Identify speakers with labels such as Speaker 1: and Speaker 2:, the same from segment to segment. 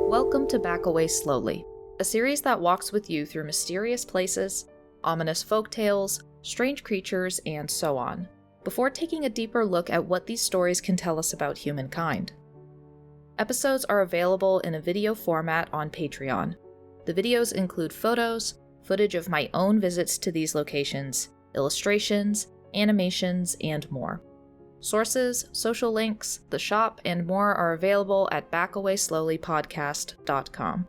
Speaker 1: Welcome to Back Away Slowly, a series that walks with you through mysterious places, ominous folktales, strange creatures, and so on, before taking a deeper look at what these stories can tell us about humankind. Episodes are available in a video format on Patreon. The videos include photos, footage of my own visits to these locations, illustrations, animations, and more. Sources, social links, the shop, and more are available at backawayslowlypodcast.com.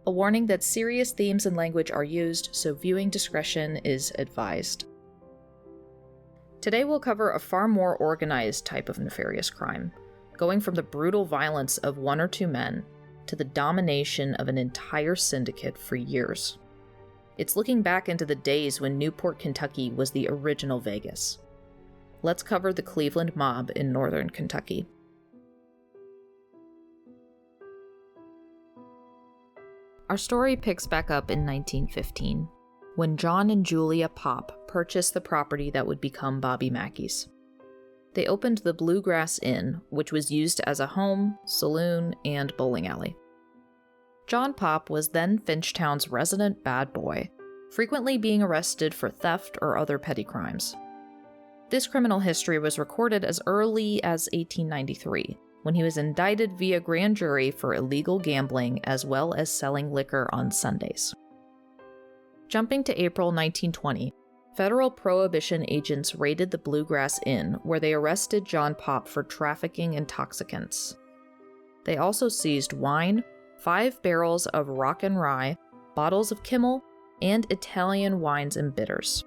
Speaker 1: A warning that serious themes and language are used, so viewing discretion is advised. Today we'll cover a far more organized type of nefarious crime, going from the brutal violence of one or two men to the domination of an entire syndicate for years. It's looking back into the days when Newport, Kentucky was the original Vegas. Let's cover the Cleveland Mob in northern Kentucky. Our story picks back up in 1915, when John and Julia Popp purchased the property that would become Bobby Mackey's. They opened the Bluegrass Inn, which was used as a home, saloon, and bowling alley. John Popp was then Finchtown's resident bad boy, frequently being arrested for theft or other petty crimes. This criminal history was recorded as early as 1893, when he was indicted via grand jury for illegal gambling as well as selling liquor on Sundays. Jumping to April 1920, federal prohibition agents raided the Bluegrass Inn, where they arrested John Popp for trafficking intoxicants. They also seized wine, 5 barrels of rock and rye, bottles of Kimmel, and Italian wines and bitters.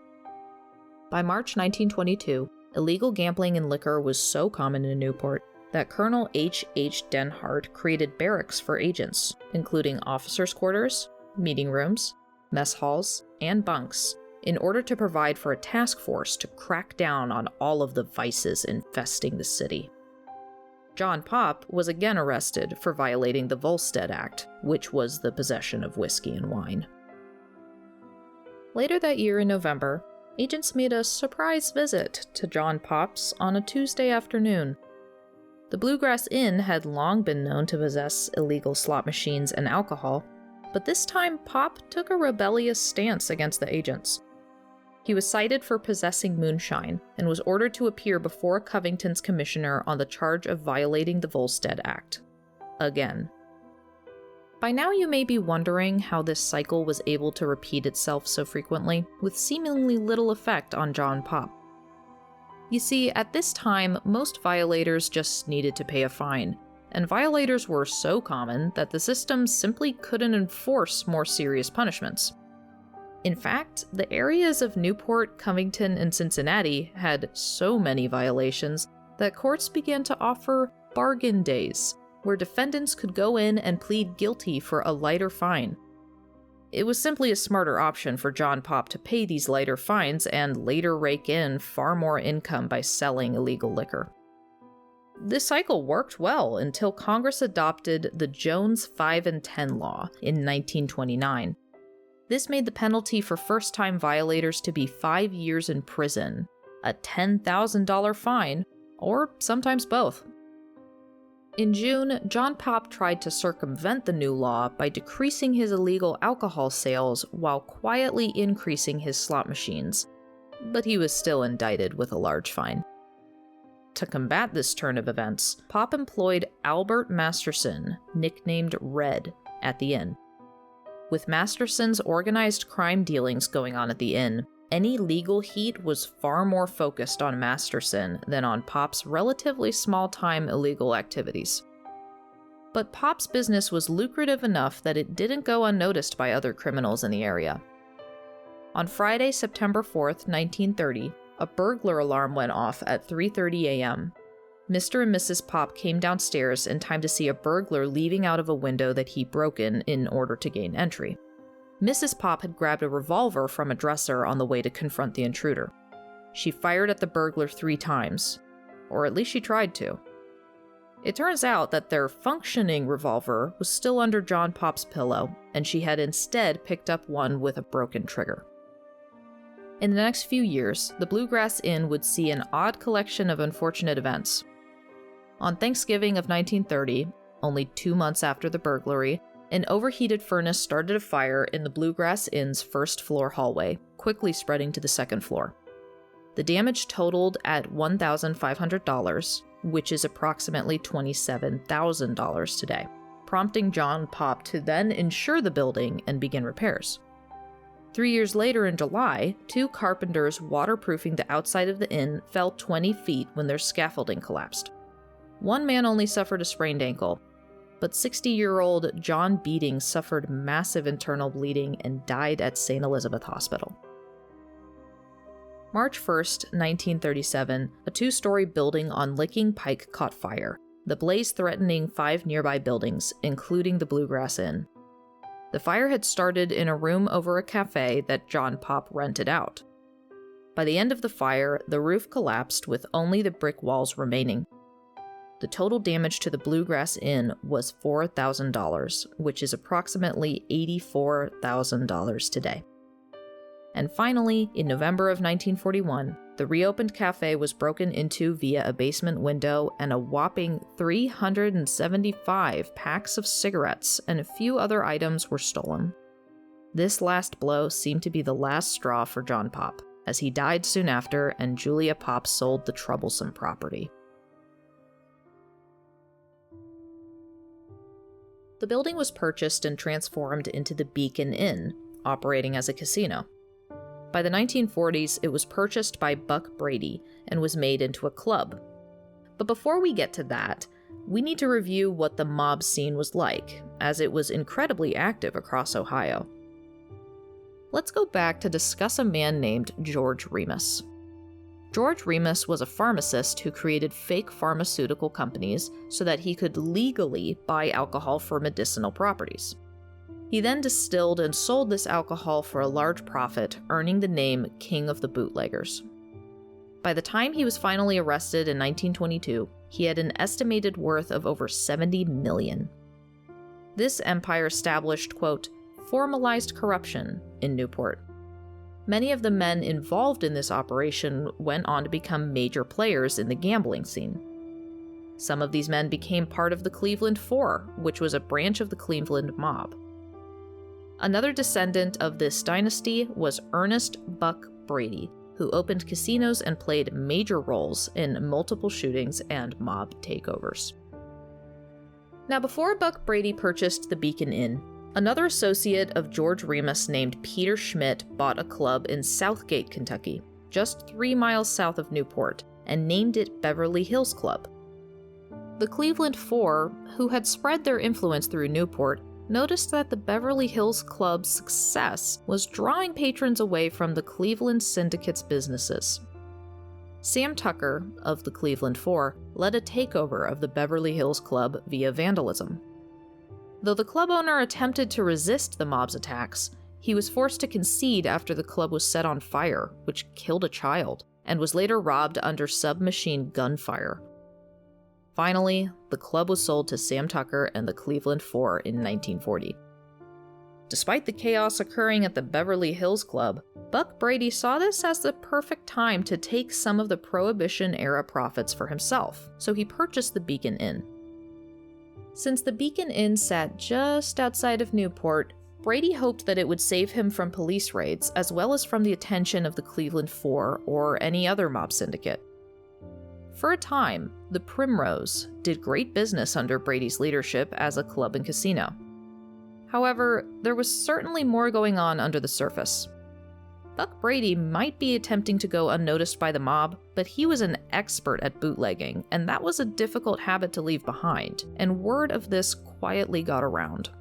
Speaker 1: By March 1922, illegal gambling in liquor was so common in Newport that Colonel H. H. Denhart created barracks for agents, including officers' quarters, meeting rooms, mess halls, and bunks, in order to provide for a task force to crack down on all of the vices infesting the city. John Popp was again arrested for violating the Volstead Act, which was the possession of whiskey and wine. Later that year in November, agents made a surprise visit to John Popp's on a Tuesday afternoon. The Bluegrass Inn had long been known to possess illegal slot machines and alcohol, but this time Popp took a rebellious stance against the agents. He was cited for possessing moonshine and was ordered to appear before Covington's commissioner on the charge of violating the Volstead Act. Again. By now you may be wondering how this cycle was able to repeat itself so frequently, with seemingly little effect on John Popp. You see, at this time, most violators just needed to pay a fine, and violators were so common that the system simply couldn't enforce more serious punishments. In fact, the areas of Newport, Covington, and Cincinnati had so many violations that courts began to offer bargain days, where defendants could go in and plead guilty for a lighter fine. It was simply a smarter option for John Popp to pay these lighter fines and later rake in far more income by selling illegal liquor. This cycle worked well until Congress adopted the Jones 5 and 10 law in 1929. This made the penalty for first-time violators to be 5 years in prison, a $10,000 fine, or sometimes both. In June, John Popp tried to circumvent the new law by decreasing his illegal alcohol sales while quietly increasing his slot machines, but he was still indicted with a large fine. To combat this turn of events, Popp employed Albert Masterson, nicknamed Red, at the inn. With Masterson's organized crime dealings going on at the inn, any legal heat was far more focused on Masterson than on Popp's relatively small-time illegal activities. But Popp's business was lucrative enough that it didn't go unnoticed by other criminals in the area. On Friday, September 4th, 1930, a burglar alarm went off at 3:30 a.m. Mr. and Mrs. Popp came downstairs in time to see a burglar leaving out of a window that he broke in order to gain entry. Mrs. Popp had grabbed a revolver from a dresser on the way to confront the intruder. She fired at the burglar 3 times, or at least she tried to. It turns out that their functioning revolver was still under John Popp's pillow, and she had instead picked up one with a broken trigger. In the next few years, the Bluegrass Inn would see an odd collection of unfortunate events. On Thanksgiving of 1930, only 2 months after the burglary, an overheated furnace started a fire in the Bluegrass Inn's first-floor hallway, quickly spreading to the second floor. The damage totaled at $1,500, which is approximately $27,000 today, prompting John Popp to then insure the building and begin repairs. 3 years later in July, 2 carpenters waterproofing the outside of the inn fell 20 feet when their scaffolding collapsed. One man only suffered a sprained ankle, but 60-year-old John Beating suffered massive internal bleeding and died at St. Elizabeth Hospital. March 1st, 1937, a 2-story building on Licking Pike caught fire, the blaze threatening 5 nearby buildings, including the Bluegrass Inn. The fire had started in a room over a cafe that John Popp rented out. By the end of the fire, the roof collapsed with only the brick walls remaining. The total damage to the Bluegrass Inn was $4,000, which is approximately $84,000 today. And finally, in November of 1941, the reopened cafe was broken into via a basement window, and a whopping 375 packs of cigarettes and a few other items were stolen. This last blow seemed to be the last straw for John Popp, as he died soon after and Julia Popp sold the troublesome property. The building was purchased and transformed into the Beacon Inn, operating as a casino. By the 1940s, it was purchased by Buck Brady and was made into a club. But before we get to that, we need to review what the mob scene was like, as it was incredibly active across Ohio. Let's go back to discuss a man named George Remus. George Remus was a pharmacist who created fake pharmaceutical companies so that he could legally buy alcohol for medicinal properties. He then distilled and sold this alcohol for a large profit, earning the name King of the Bootleggers. By the time he was finally arrested in 1922, he had an estimated worth of over $70 million. This empire established, quote, formalized corruption in Newport. Many of the men involved in this operation went on to become major players in the gambling scene. Some of these men became part of the Cleveland Four, which was a branch of the Cleveland mob. Another descendant of this dynasty was Ernest Buck Brady, who opened casinos and played major roles in multiple shootings and mob takeovers. Now, before Buck Brady purchased the Beacon Inn, another associate of George Remus named Peter Schmidt bought a club in Southgate, Kentucky, just 3 miles south of Newport, and named it Beverly Hills Club. The Cleveland Four, who had spread their influence through Newport, noticed that the Beverly Hills Club's success was drawing patrons away from the Cleveland Syndicate's businesses. Sam Tucker, of the Cleveland Four, led a takeover of the Beverly Hills Club via vandalism. Though the club owner attempted to resist the mob's attacks, he was forced to concede after the club was set on fire, which killed a child, and was later robbed under submachine gunfire. Finally, the club was sold to Sam Tucker and the Cleveland Four in 1940. Despite the chaos occurring at the Beverly Hills Club, Buck Brady saw this as the perfect time to take some of the Prohibition-era profits for himself, so he purchased the Beacon Inn. Since the Beacon Inn sat just outside of Newport, Brady hoped that it would save him from police raids as well as from the attention of the Cleveland Four or any other mob syndicate. For a time, the Primrose did great business under Brady's leadership as a club and casino. However, there was certainly more going on under the surface. Buck Brady might be attempting to go unnoticed by the mob, but he was an expert at bootlegging, and that was a difficult habit to leave behind, and word of this quietly got around.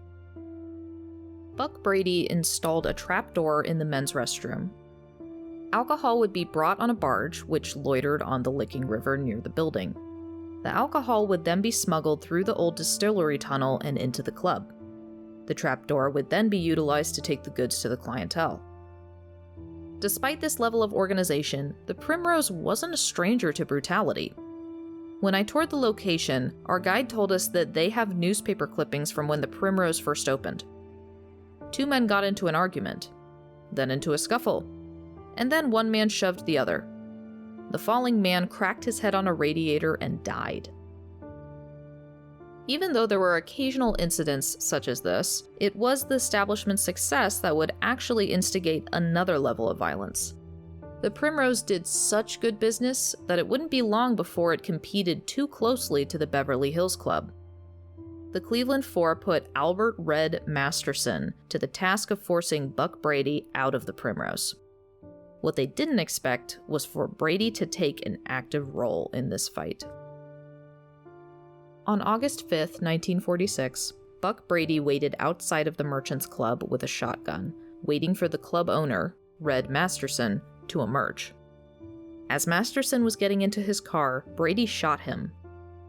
Speaker 1: Buck Brady installed a trapdoor in the men's restroom. Alcohol would be brought on a barge, which loitered on the Licking River near the building. The alcohol would then be smuggled through the old distillery tunnel and into the club. The trapdoor would then be utilized to take the goods to the clientele. Despite this level of organization, the Primrose wasn't a stranger to brutality. When I toured the location, our guide told us that they have newspaper clippings from when the Primrose first opened. 2 men got into an argument, then into a scuffle, and then one man shoved the other. The falling man cracked his head on a radiator and died. Even though there were occasional incidents such as this, it was the establishment's success that would actually instigate another level of violence. The Primrose did such good business that it wouldn't be long before it competed too closely to the Beverly Hills Club. The Cleveland Four put Albert "Red" Masterson to the task of forcing Buck Brady out of the Primrose. What they didn't expect was for Brady to take an active role in this fight. On August 5th, 1946, Buck Brady waited outside of the Merchants Club with a shotgun, waiting for the club owner, Red Masterson, to emerge. As Masterson was getting into his car, Brady shot him,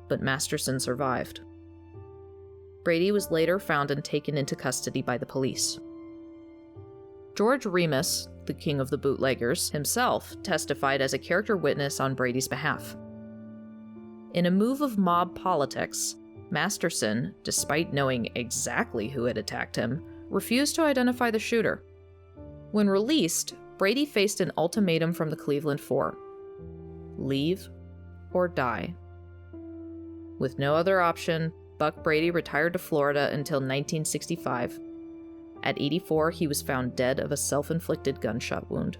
Speaker 1: but Masterson survived. Brady was later found and taken into custody by the police. George Remus, the king of the bootleggers, himself testified as a character witness on Brady's behalf. In a move of mob politics, Masterson, despite knowing exactly who had attacked him, refused to identify the shooter. When released, Brady faced an ultimatum from the Cleveland Four: leave or die. With no other option, Buck Brady retired to Florida until 1965. At 84, he was found dead of a self-inflicted gunshot wound.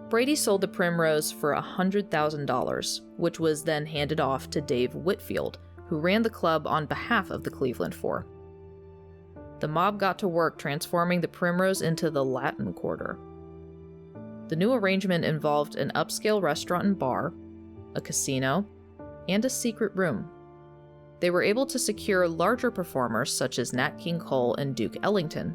Speaker 1: Brady sold the Primrose for $100,000, which was then handed off to Dave Whitfield, who ran the club on behalf of the Cleveland Four. The mob got to work transforming the Primrose into the Latin Quarter. The new arrangement involved an upscale restaurant and bar, a casino, and a secret room. They were able to secure larger performers such as Nat King Cole and Duke Ellington.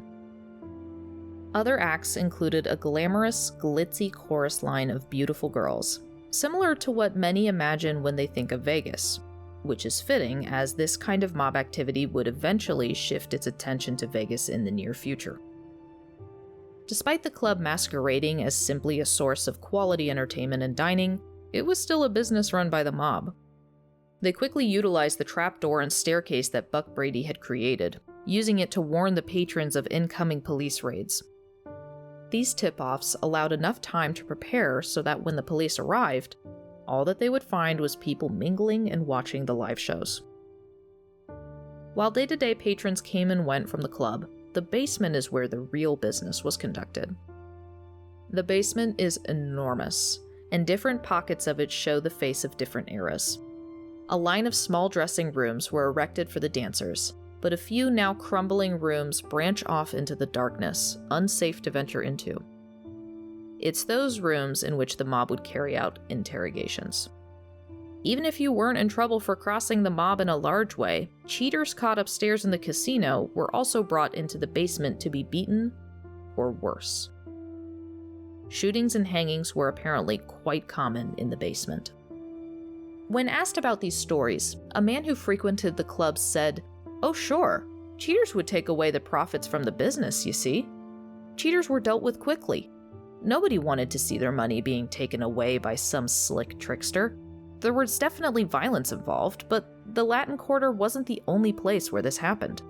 Speaker 1: Other acts included a glamorous, glitzy chorus line of beautiful girls, similar to what many imagine when they think of Vegas, which is fitting as this kind of mob activity would eventually shift its attention to Vegas in the near future. Despite the club masquerading as simply a source of quality entertainment and dining, it was still a business run by the mob. They quickly utilized the trapdoor and staircase that Buck Brady had created, using it to warn the patrons of incoming police raids. These tip-offs allowed enough time to prepare so that when the police arrived, all that they would find was people mingling and watching the live shows. While day-to-day patrons came and went from the club, the basement is where the real business was conducted. The basement is enormous, and different pockets of it show the face of different eras. A line of small dressing rooms were erected for the dancers, but a few now crumbling rooms branch off into the darkness, unsafe to venture into. It's those rooms in which the mob would carry out interrogations. Even if you weren't in trouble for crossing the mob in a large way, cheaters caught upstairs in the casino were also brought into the basement to be beaten, or worse. Shootings and hangings were apparently quite common in the basement. When asked about these stories, a man who frequented the club said, "Oh sure, cheaters would take away the profits from the business, you see. Cheaters were dealt with quickly. Nobody wanted to see their money being taken away by some slick trickster. There was definitely violence involved, but the Latin Quarter wasn't the only place where this happened."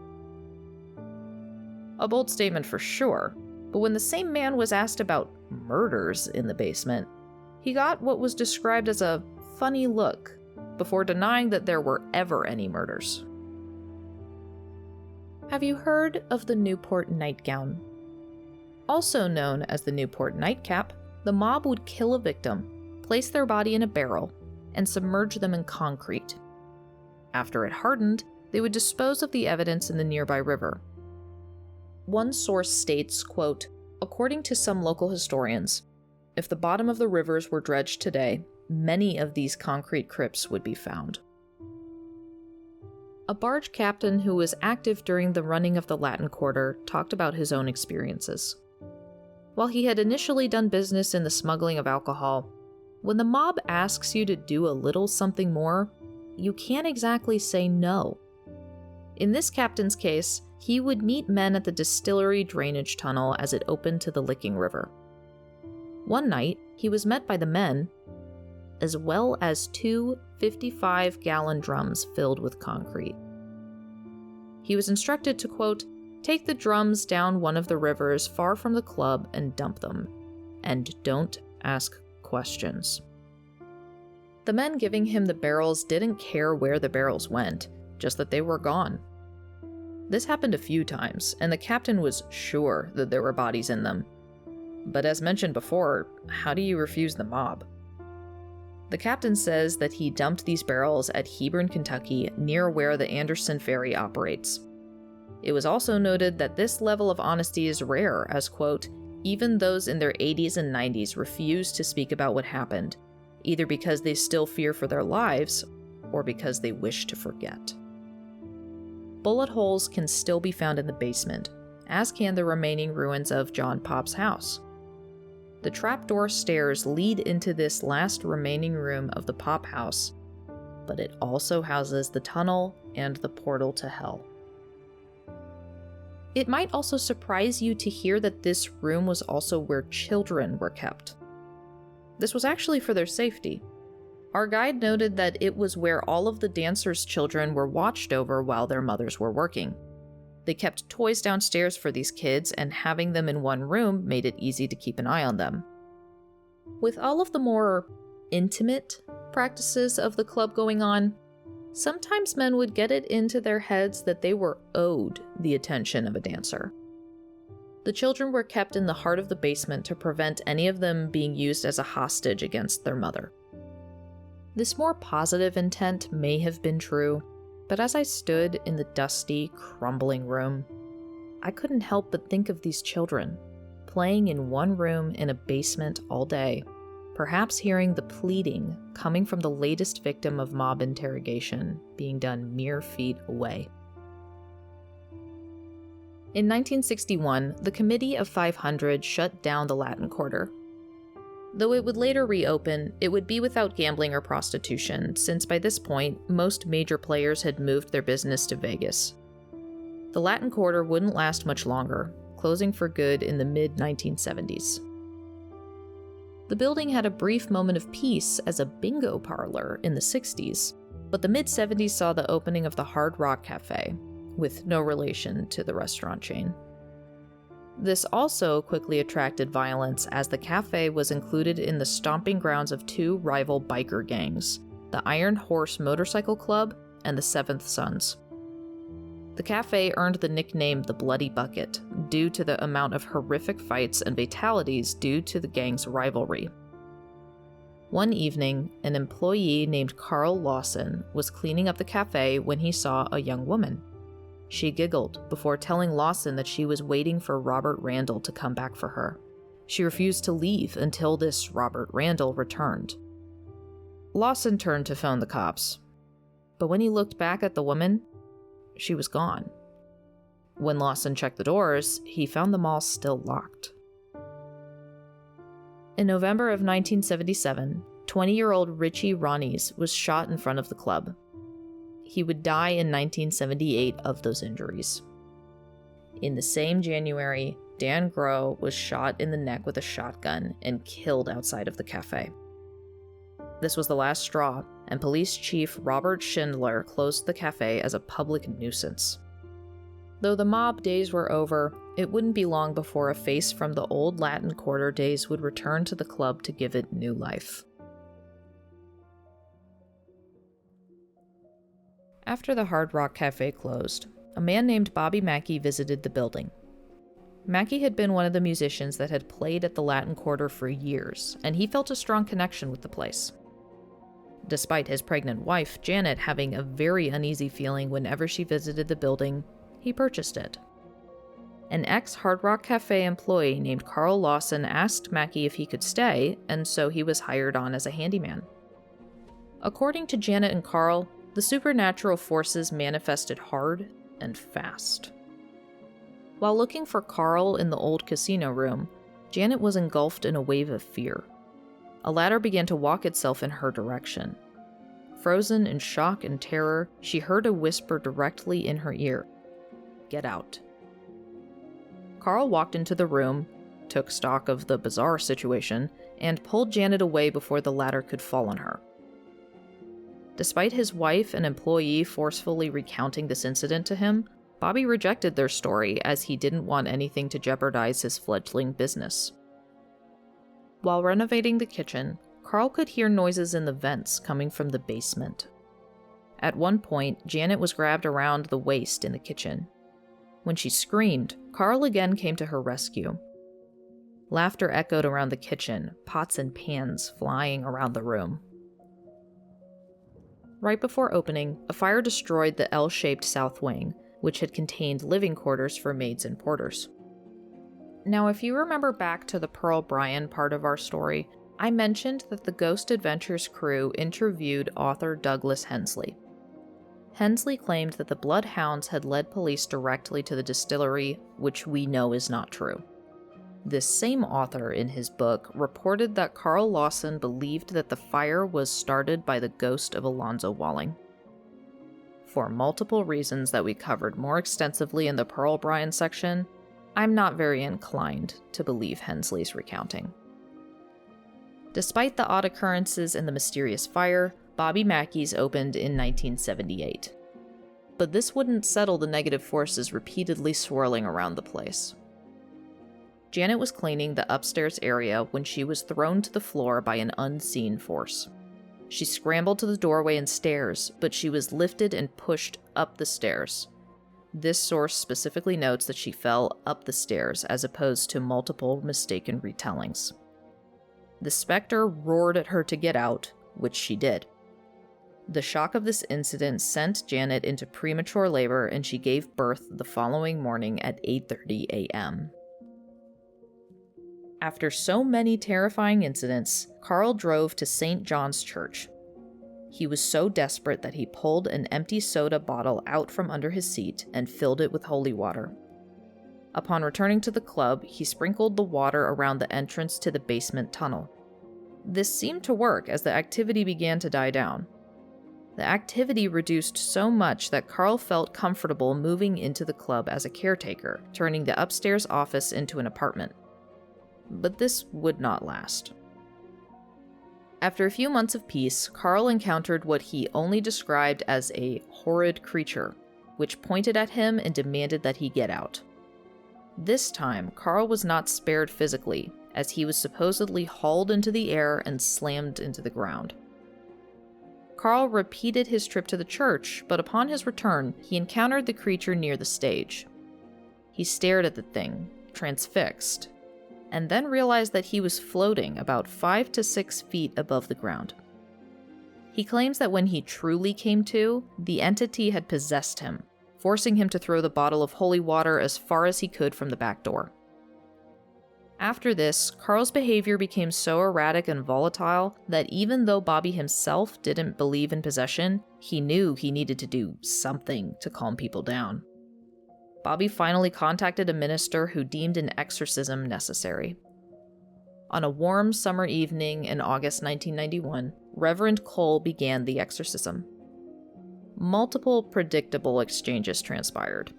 Speaker 1: A bold statement for sure, but when the same man was asked about murders in the basement, he got what was described as a funny look before denying that there were ever any murders. Have you heard of the Newport nightgown? Also known as the Newport nightcap, the mob would kill a victim, place their body in a barrel, and submerge them in concrete. After it hardened, they would dispose of the evidence in the nearby river. One source states, quote, "According to some local historians, if the bottom of the rivers were dredged today, many of these concrete crypts would be found." A barge captain who was active during the running of the Latin Quarter talked about his own experiences. While he had initially done business in the smuggling of alcohol, when the mob asks you to do a little something more, you can't exactly say no. In this captain's case, he would meet men at the distillery drainage tunnel as it opened to the Licking River. One night, he was met by the men, as well as two 55-gallon drums filled with concrete. He was instructed to, quote, "Take the drums down one of the rivers far from the club and dump them, and don't ask questions." The men giving him the barrels didn't care where the barrels went, just that they were gone. This happened a few times, and the captain was sure that there were bodies in them. But as mentioned before, how do you refuse the mob? The captain says that he dumped these barrels at Hebron, Kentucky, near where the Anderson Ferry operates. It was also noted that this level of honesty is rare, as, quote, even those in their 80s and 90s refuse to speak about what happened, either because they still fear for their lives or because they wish to forget. Bullet holes can still be found in the basement, as can the remaining ruins of John Pop's house. The trapdoor stairs lead into this last remaining room of the Pop house, but it also houses the tunnel and the portal to hell. It might also surprise you to hear that this room was also where children were kept. This was actually for their safety. Our guide noted that it was where all of the dancers' children were watched over while their mothers were working. They kept toys downstairs for these kids, and having them in one room made it easy to keep an eye on them. With all of the more intimate practices of the club going on, sometimes men would get it into their heads that they were owed the attention of a dancer. The children were kept in the heart of the basement to prevent any of them being used as a hostage against their mother. This more positive intent may have been true, but as I stood in the dusty, crumbling room, I couldn't help but think of these children, playing in one room in a basement all day, perhaps hearing the pleading coming from the latest victim of mob interrogation being done mere feet away. In 1961, the Committee of 500 shut down the Latin Quarter. Though it would later reopen, it would be without gambling or prostitution, since by this point, most major players had moved their business to Vegas. The Latin Quarter wouldn't last much longer, closing for good in the mid-1970s. The building had a brief moment of peace as a bingo parlor in the 60s, but the mid-70s saw the opening of the Hard Rock Cafe, with no relation to the restaurant chain. This also quickly attracted violence, as the cafe was included in the stomping grounds of two rival biker gangs, the Iron Horse Motorcycle Club and the Seventh Sons. The cafe earned the nickname the Bloody Bucket due to the amount of horrific fights and fatalities due to the gang's rivalry. One evening, an employee named Carl Lawson was cleaning up the cafe when he saw a young woman. She giggled before telling Lawson that she was waiting for Robert Randall to come back for her. She refused to leave until this Robert Randall returned. Lawson turned to phone the cops, but when he looked back at the woman, she was gone. When Lawson checked the doors, he found them all still locked. In November of 1977, 20-year-old Richie Ronnies was shot in front of the club. He would die in 1978 of those injuries. In the same January, Dan Groh was shot in the neck with a shotgun and killed outside of the cafe. This was the last straw, and Police Chief Robert Schindler closed the cafe as a public nuisance. Though the mob days were over, it wouldn't be long before a face from the old Latin Quarter days would return to the club to give it new life. After the Hard Rock Cafe closed, a man named Bobby Mackey visited the building. Mackey had been one of the musicians that had played at the Latin Quarter for years, and he felt a strong connection with the place. Despite his pregnant wife, Janet, having a very uneasy feeling whenever she visited the building, he purchased it. An ex-Hard Rock Cafe employee named Carl Lawson asked Mackey if he could stay, and so he was hired on as a handyman. According to Janet and Carl, the supernatural forces manifested hard and fast. While looking for Carl in the old casino room, Janet was engulfed in a wave of fear. A ladder began to walk itself in her direction. Frozen in shock and terror, she heard a whisper directly in her ear, "Get out." Carl walked into the room, took stock of the bizarre situation, and pulled Janet away before the ladder could fall on her. Despite his wife and employee forcefully recounting this incident to him, Bobby rejected their story as he didn't want anything to jeopardize his fledgling business. While renovating the kitchen, Carl could hear noises in the vents coming from the basement. At one point, Janet was grabbed around the waist in the kitchen. When she screamed, Carl again came to her rescue. Laughter echoed around the kitchen, pots and pans flying around the room. Right before opening, a fire destroyed the L-shaped south wing, which had contained living quarters for maids and porters. Now, if you remember back to the Pearl Bryan part of our story, I mentioned that the Ghost Adventures crew interviewed author Douglas Hensley. Hensley claimed that the Bloodhounds had led police directly to the distillery, which we know is not true. This same author, in his book, reported that Carl Lawson believed that the fire was started by the ghost of Alonzo Walling. For multiple reasons that we covered more extensively in the Pearl Bryan section, I'm not very inclined to believe Hensley's recounting. Despite the odd occurrences in the mysterious fire, Bobby Mackey's opened in 1978. But this wouldn't settle the negative forces repeatedly swirling around the place. Janet was cleaning the upstairs area when she was thrown to the floor by an unseen force. She scrambled to the doorway and stairs, but she was lifted and pushed up the stairs. This source specifically notes that she fell up the stairs as opposed to multiple mistaken retellings. The specter roared at her to get out, which she did. The shock of this incident sent Janet into premature labor, and she gave birth the following morning at 8:30 a.m. After so many terrifying incidents, Carl drove to St. John's Church. He was so desperate that he pulled an empty soda bottle out from under his seat and filled it with holy water. Upon returning to the club, he sprinkled the water around the entrance to the basement tunnel. This seemed to work as the activity began to die down. The activity reduced so much that Carl felt comfortable moving into the club as a caretaker, turning the upstairs office into an apartment. But this would not last. After a few months of peace, Carl encountered what he only described as a horrid creature, which pointed at him and demanded that he get out. This time, Carl was not spared physically, as he was supposedly hauled into the air and slammed into the ground. Carl repeated his trip to the church, but upon his return, he encountered the creature near the stage. He stared at the thing, transfixed, and then realized that he was floating about 5 to 6 feet above the ground. He claims that when he truly came to, the entity had possessed him, forcing him to throw the bottle of holy water as far as he could from the back door. After this, Carl's behavior became so erratic and volatile that even though Bobby himself didn't believe in possession, he knew he needed to do something to calm people down. Bobby finally contacted a minister who deemed an exorcism necessary. On a warm summer evening in August 1991, Reverend Cole began the exorcism. Multiple predictable exchanges transpired.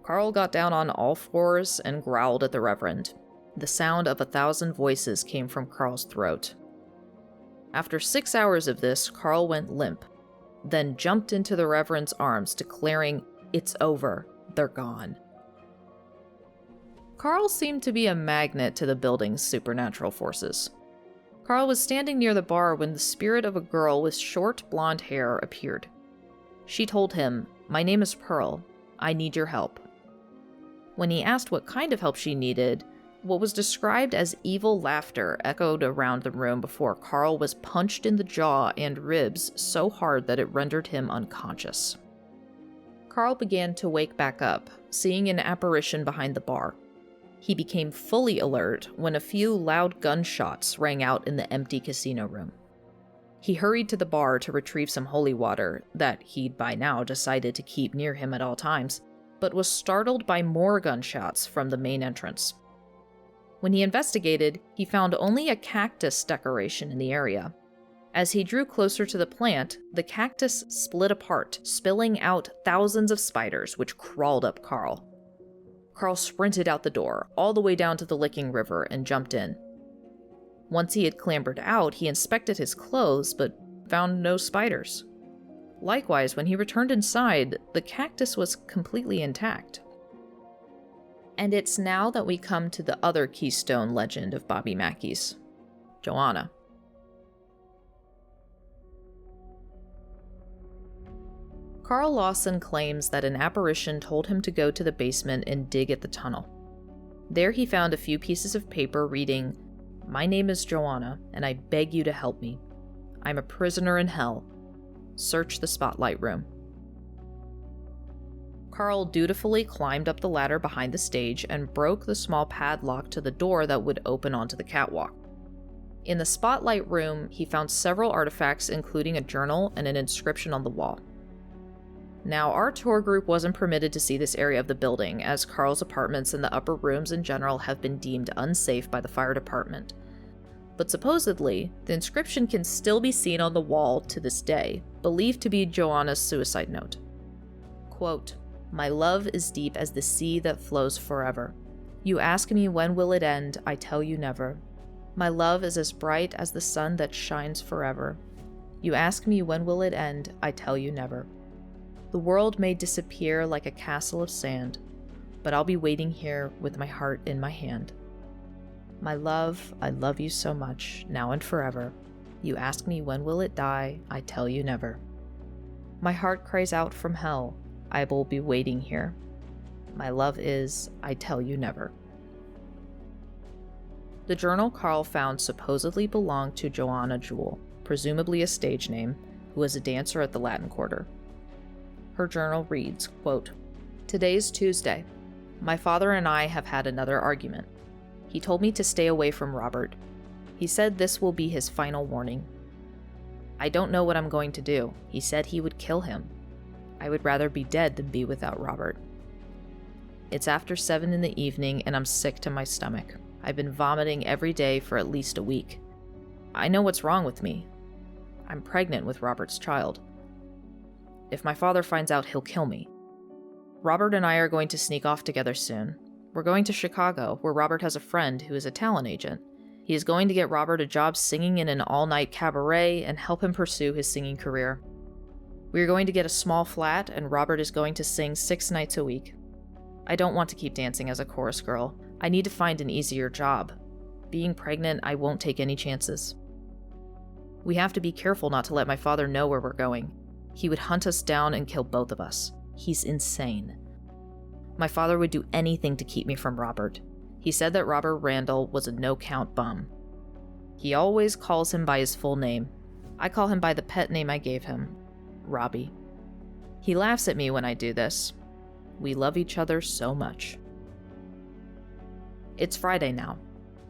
Speaker 1: Carl got down on all fours and growled at the Reverend. The sound of 1,000 voices came from Carl's throat. After 6 hours of this, Carl went limp, then jumped into the Reverend's arms, declaring, "It's over, they're gone." Carl seemed to be a magnet to the building's supernatural forces. Carl was standing near the bar when the spirit of a girl with short blonde hair appeared. She told him, "My name is Pearl. I need your help." When he asked what kind of help she needed, what was described as evil laughter echoed around the room before Carl was punched in the jaw and ribs so hard that it rendered him unconscious. Carl began to wake back up, seeing an apparition behind the bar. He became fully alert when a few loud gunshots rang out in the empty casino room. He hurried to the bar to retrieve some holy water that he'd by now decided to keep near him at all times, but was startled by more gunshots from the main entrance. When he investigated, he found only a cactus decoration in the area. As he drew closer to the plant, the cactus split apart, spilling out thousands of spiders, which crawled up Carl. Carl sprinted out the door, all the way down to the Licking River, and jumped in. Once he had clambered out, he inspected his clothes, but found no spiders. Likewise, when he returned inside, the cactus was completely intact. And it's now that we come to the other keystone legend of Bobby Mackey's, Joanna. Carl Lawson claims that an apparition told him to go to the basement and dig at the tunnel. There he found a few pieces of paper reading, "My name is Joanna, and I beg you to help me. I'm a prisoner in hell. Search the spotlight room." Carl dutifully climbed up the ladder behind the stage and broke the small padlock to the door that would open onto the catwalk. In the spotlight room, he found several artifacts, including a journal and an inscription on the wall. Now, our tour group wasn't permitted to see this area of the building, as Carl's apartments and the upper rooms in general have been deemed unsafe by the fire department. But supposedly, the inscription can still be seen on the wall to this day, believed to be Joanna's suicide note. Quote, "My love is deep as the sea that flows forever. You ask me when will it end, I tell you never. My love is as bright as the sun that shines forever. You ask me when will it end, I tell you never. The world may disappear like a castle of sand, but I'll be waiting here with my heart in my hand. My love, I love you so much, now and forever. You ask me when will it die, I tell you never. My heart cries out from hell, I will be waiting here. My love is, I tell you never." The journal Carl found supposedly belonged to Joanna Jewell, presumably a stage name, who was a dancer at the Latin Quarter. Her journal reads, quote, "Today's Tuesday. My father and I have had another argument. He told me to stay away from Robert. He said this will be his final warning. I don't know what I'm going to do. He said he would kill him. I would rather be dead than be without Robert. It's after 7 in the evening and I'm sick to my stomach. I've been vomiting every day for at least a week. I know what's wrong with me. I'm pregnant with Robert's child. If my father finds out, he'll kill me. Robert and I are going to sneak off together soon. We're going to Chicago, where Robert has a friend who is a talent agent. He is going to get Robert a job singing in an all-night cabaret and help him pursue his singing career. We are going to get a small flat, and Robert is going to sing 6 nights a week. I don't want to keep dancing as a chorus girl. I need to find an easier job. Being pregnant, I won't take any chances. We have to be careful not to let my father know where we're going. He would hunt us down and kill both of us. He's insane. My father would do anything to keep me from Robert. He said that Robert Randall was a no-count bum. He always calls him by his full name. I call him by the pet name I gave him, Robbie. He laughs at me when I do this. We love each other so much." It's Friday now.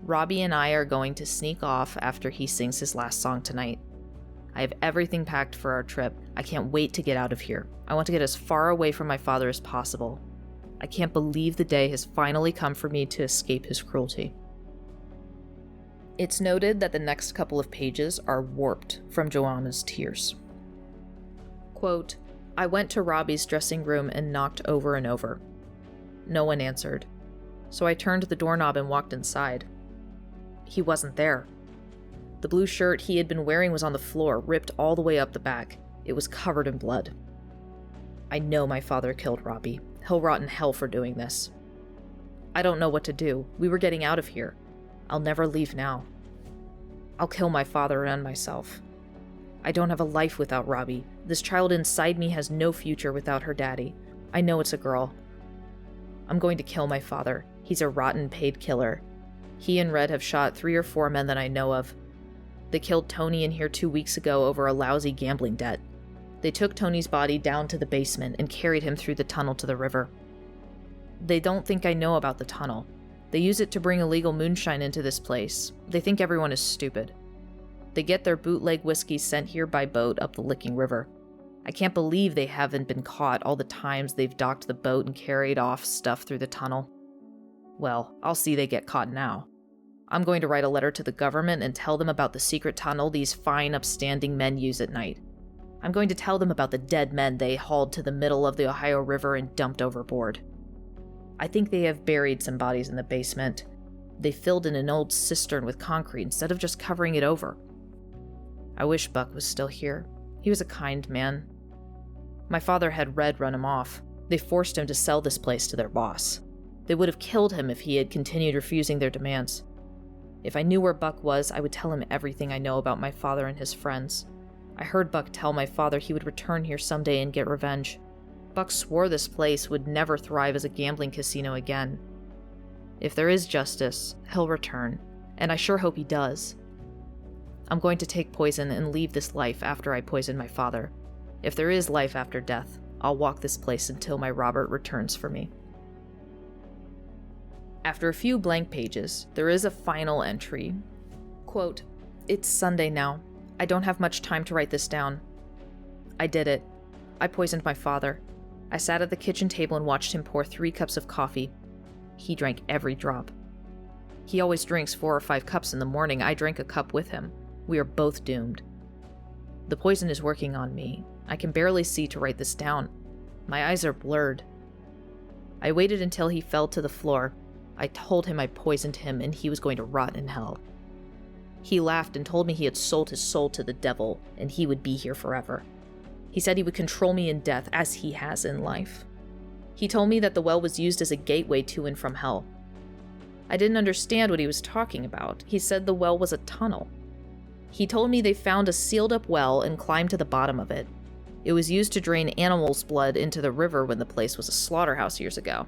Speaker 1: Robbie and I are going to sneak off after he sings his last song tonight. I have everything packed for our trip. I can't wait to get out of here. I want to get as far away from my father as possible. I can't believe the day has finally come for me to escape his cruelty. It's noted that the next couple of pages are warped from Joanna's tears. Quote, "I went to Robbie's dressing room and knocked over and over. No one answered. So I turned the doorknob and walked inside. He wasn't there. The blue shirt he had been wearing was on the floor, ripped all the way up the back. It was covered in blood. I know my father killed Robbie. He'll rot in hell for doing this. I don't know what to do. We were getting out of here. I'll never leave now. I'll kill my father and myself. I don't have a life without Robbie. This child inside me has no future without her daddy. I know it's a girl. I'm going to kill my father. He's a rotten paid killer. He and Red have shot 3 or 4 men that I know of. They killed Tony in here 2 weeks ago over a lousy gambling debt. They took Tony's body down to the basement and carried him through the tunnel to the river. They don't think I know about the tunnel. They use it to bring illegal moonshine into this place. They think everyone is stupid. They get their bootleg whiskey sent here by boat up the Licking River. I can't believe they haven't been caught all the times they've docked the boat and carried off stuff through the tunnel. Well, I'll see they get caught now. I'm going to write a letter to the government and tell them about the secret tunnel these fine, upstanding men use at night. I'm going to tell them about the dead men they hauled to the middle of the Ohio River and dumped overboard. I think they have buried some bodies in the basement. They filled in an old cistern with concrete instead of just covering it over. I wish Buck was still here. He was a kind man. My father had Red run him off. They forced him to sell this place to their boss. They would have killed him if he had continued refusing their demands. If I knew where Buck was, I would tell him everything I know about my father and his friends. I heard Buck tell my father he would return here someday and get revenge. Buck swore this place would never thrive as a gambling casino again. If there is justice, he'll return, and I sure hope he does. I'm going to take poison and leave this life after I poison my father. If there is life after death, I'll walk this place until my Robert returns for me. After a few blank pages, there is a final entry. Quote, "It's Sunday now. I don't have much time to write this down. I did it. I poisoned my father. I sat at the kitchen table and watched him pour 3 cups of coffee. He drank every drop. He always drinks 4 or 5 cups in the morning. I drank a cup with him. We are both doomed. The poison is working on me. I can barely see to write this down. My eyes are blurred. I waited until he fell to the floor. I told him I poisoned him and he was going to rot in hell. He laughed and told me he had sold his soul to the devil and he would be here forever. He said he would control me in death as he has in life. He told me that the well was used as a gateway to and from hell. I didn't understand what he was talking about. He said the well was a tunnel. He told me they found a sealed-up well and climbed to the bottom of it. It was used to drain animals' blood into the river when the place was a slaughterhouse years ago.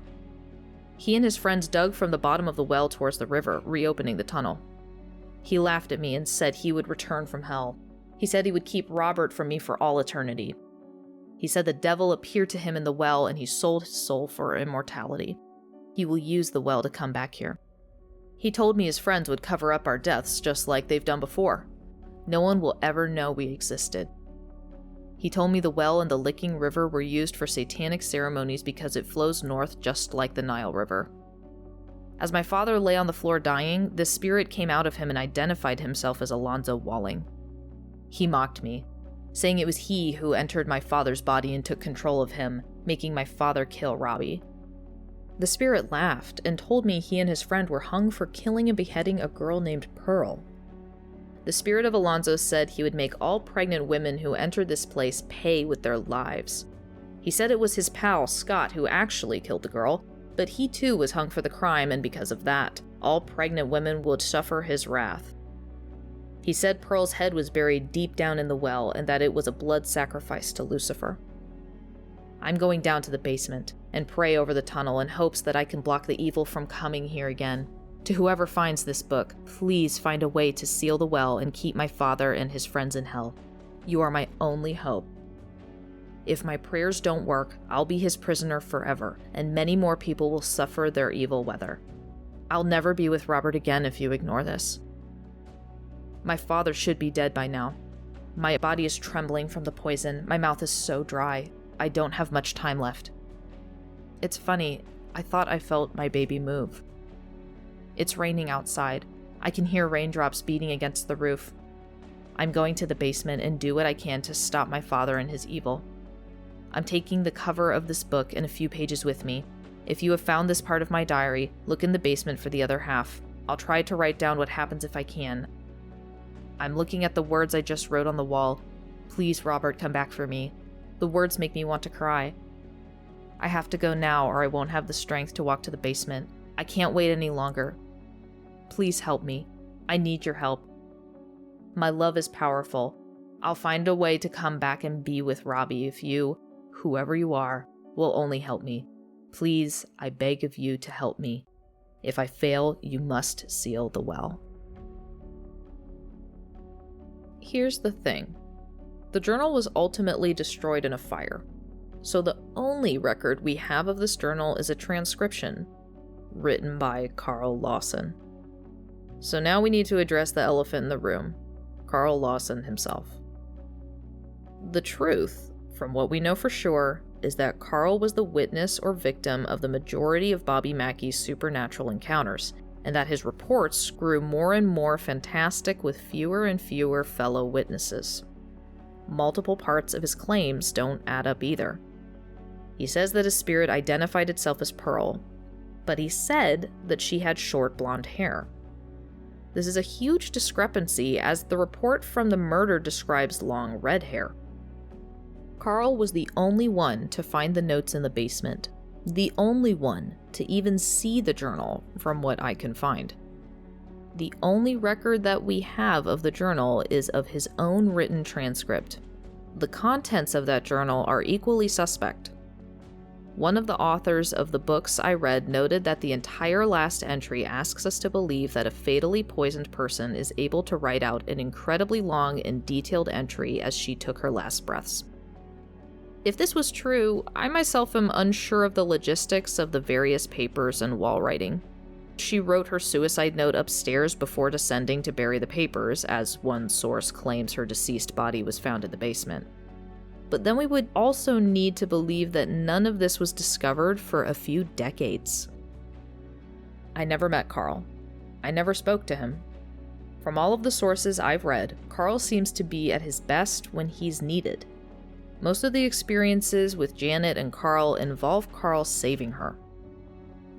Speaker 1: He and his friends dug from the bottom of the well towards the river, reopening the tunnel. He laughed at me and said he would return from hell. He said he would keep Robert from me for all eternity. He said the devil appeared to him in the well and he sold his soul for immortality. He will use the well to come back here. He told me his friends would cover up our deaths just like they've done before. No one will ever know we existed. He told me the well and the Licking River were used for satanic ceremonies because it flows north just like the Nile River. As my father lay on the floor dying, the spirit came out of him and identified himself as Alonzo Walling. He mocked me, saying it was he who entered my father's body and took control of him, making my father kill Robbie. The spirit laughed and told me he and his friend were hung for killing and beheading a girl named Pearl. The spirit of Alonzo said he would make all pregnant women who entered this place pay with their lives. He said it was his pal, Scott, who actually killed the girl, but he too was hung for the crime, and because of that, all pregnant women would suffer his wrath. He said Pearl's head was buried deep down in the well, and that it was a blood sacrifice to Lucifer. I'm going down to the basement and pray over the tunnel in hopes that I can block the evil from coming here again. To whoever finds this book, please find a way to seal the well and keep my father and his friends in hell. You are my only hope. If my prayers don't work, I'll be his prisoner forever, and many more people will suffer their evil weather. I'll never be with Robert again if you ignore this. My father should be dead by now. My body is trembling from the poison. My mouth is so dry. I don't have much time left. It's funny, I thought I felt my baby move. It's raining outside. I can hear raindrops beating against the roof. I'm going to the basement and do what I can to stop my father and his evil. I'm taking the cover of this book and a few pages with me. If you have found this part of my diary, look in the basement for the other half. I'll try to write down what happens if I can. I'm looking at the words I just wrote on the wall. Please, Robert, come back for me. The words make me want to cry. I have to go now or I won't have the strength to walk to the basement. I can't wait any longer. Please help me. I need your help. My love is powerful. I'll find a way to come back and be with Robbie if you, whoever you are, will only help me. Please, I beg of you to help me. If I fail, you must seal the well. Here's the thing. The journal was ultimately destroyed in a fire, so the only record we have of this journal is a transcription written by Carl Lawson. So now we need to address the elephant in the room, Carl Lawson himself. The truth, from what we know for sure, is that Carl was the witness or victim of the majority of Bobby Mackey's supernatural encounters, and that his reports grew more and more fantastic with fewer and fewer fellow witnesses. Multiple parts of his claims don't add up either. He says that his spirit identified itself as Pearl, but he said that she had short blonde hair. This is a huge discrepancy, as the report from the murder describes long red hair. Carl was the only one to find the notes in the basement, the only one to even see the journal, from what I can find. The only record that we have of the journal is of his own written transcript. The contents of that journal are equally suspect. One of the authors of the books I read noted that the entire last entry asks us to believe that a fatally poisoned person is able to write out an incredibly long and detailed entry as she took her last breaths. If this was true, I myself am unsure of the logistics of the various papers and wall writing. She wrote her suicide note upstairs before descending to bury the papers, as one source claims her deceased body was found in the basement. But then we would also need to believe that none of this was discovered for a few decades. I never met Carl. I never spoke to him. From all of the sources I've read, Carl seems to be at his best when he's needed. Most of the experiences with Janet and Carl involve Carl saving her.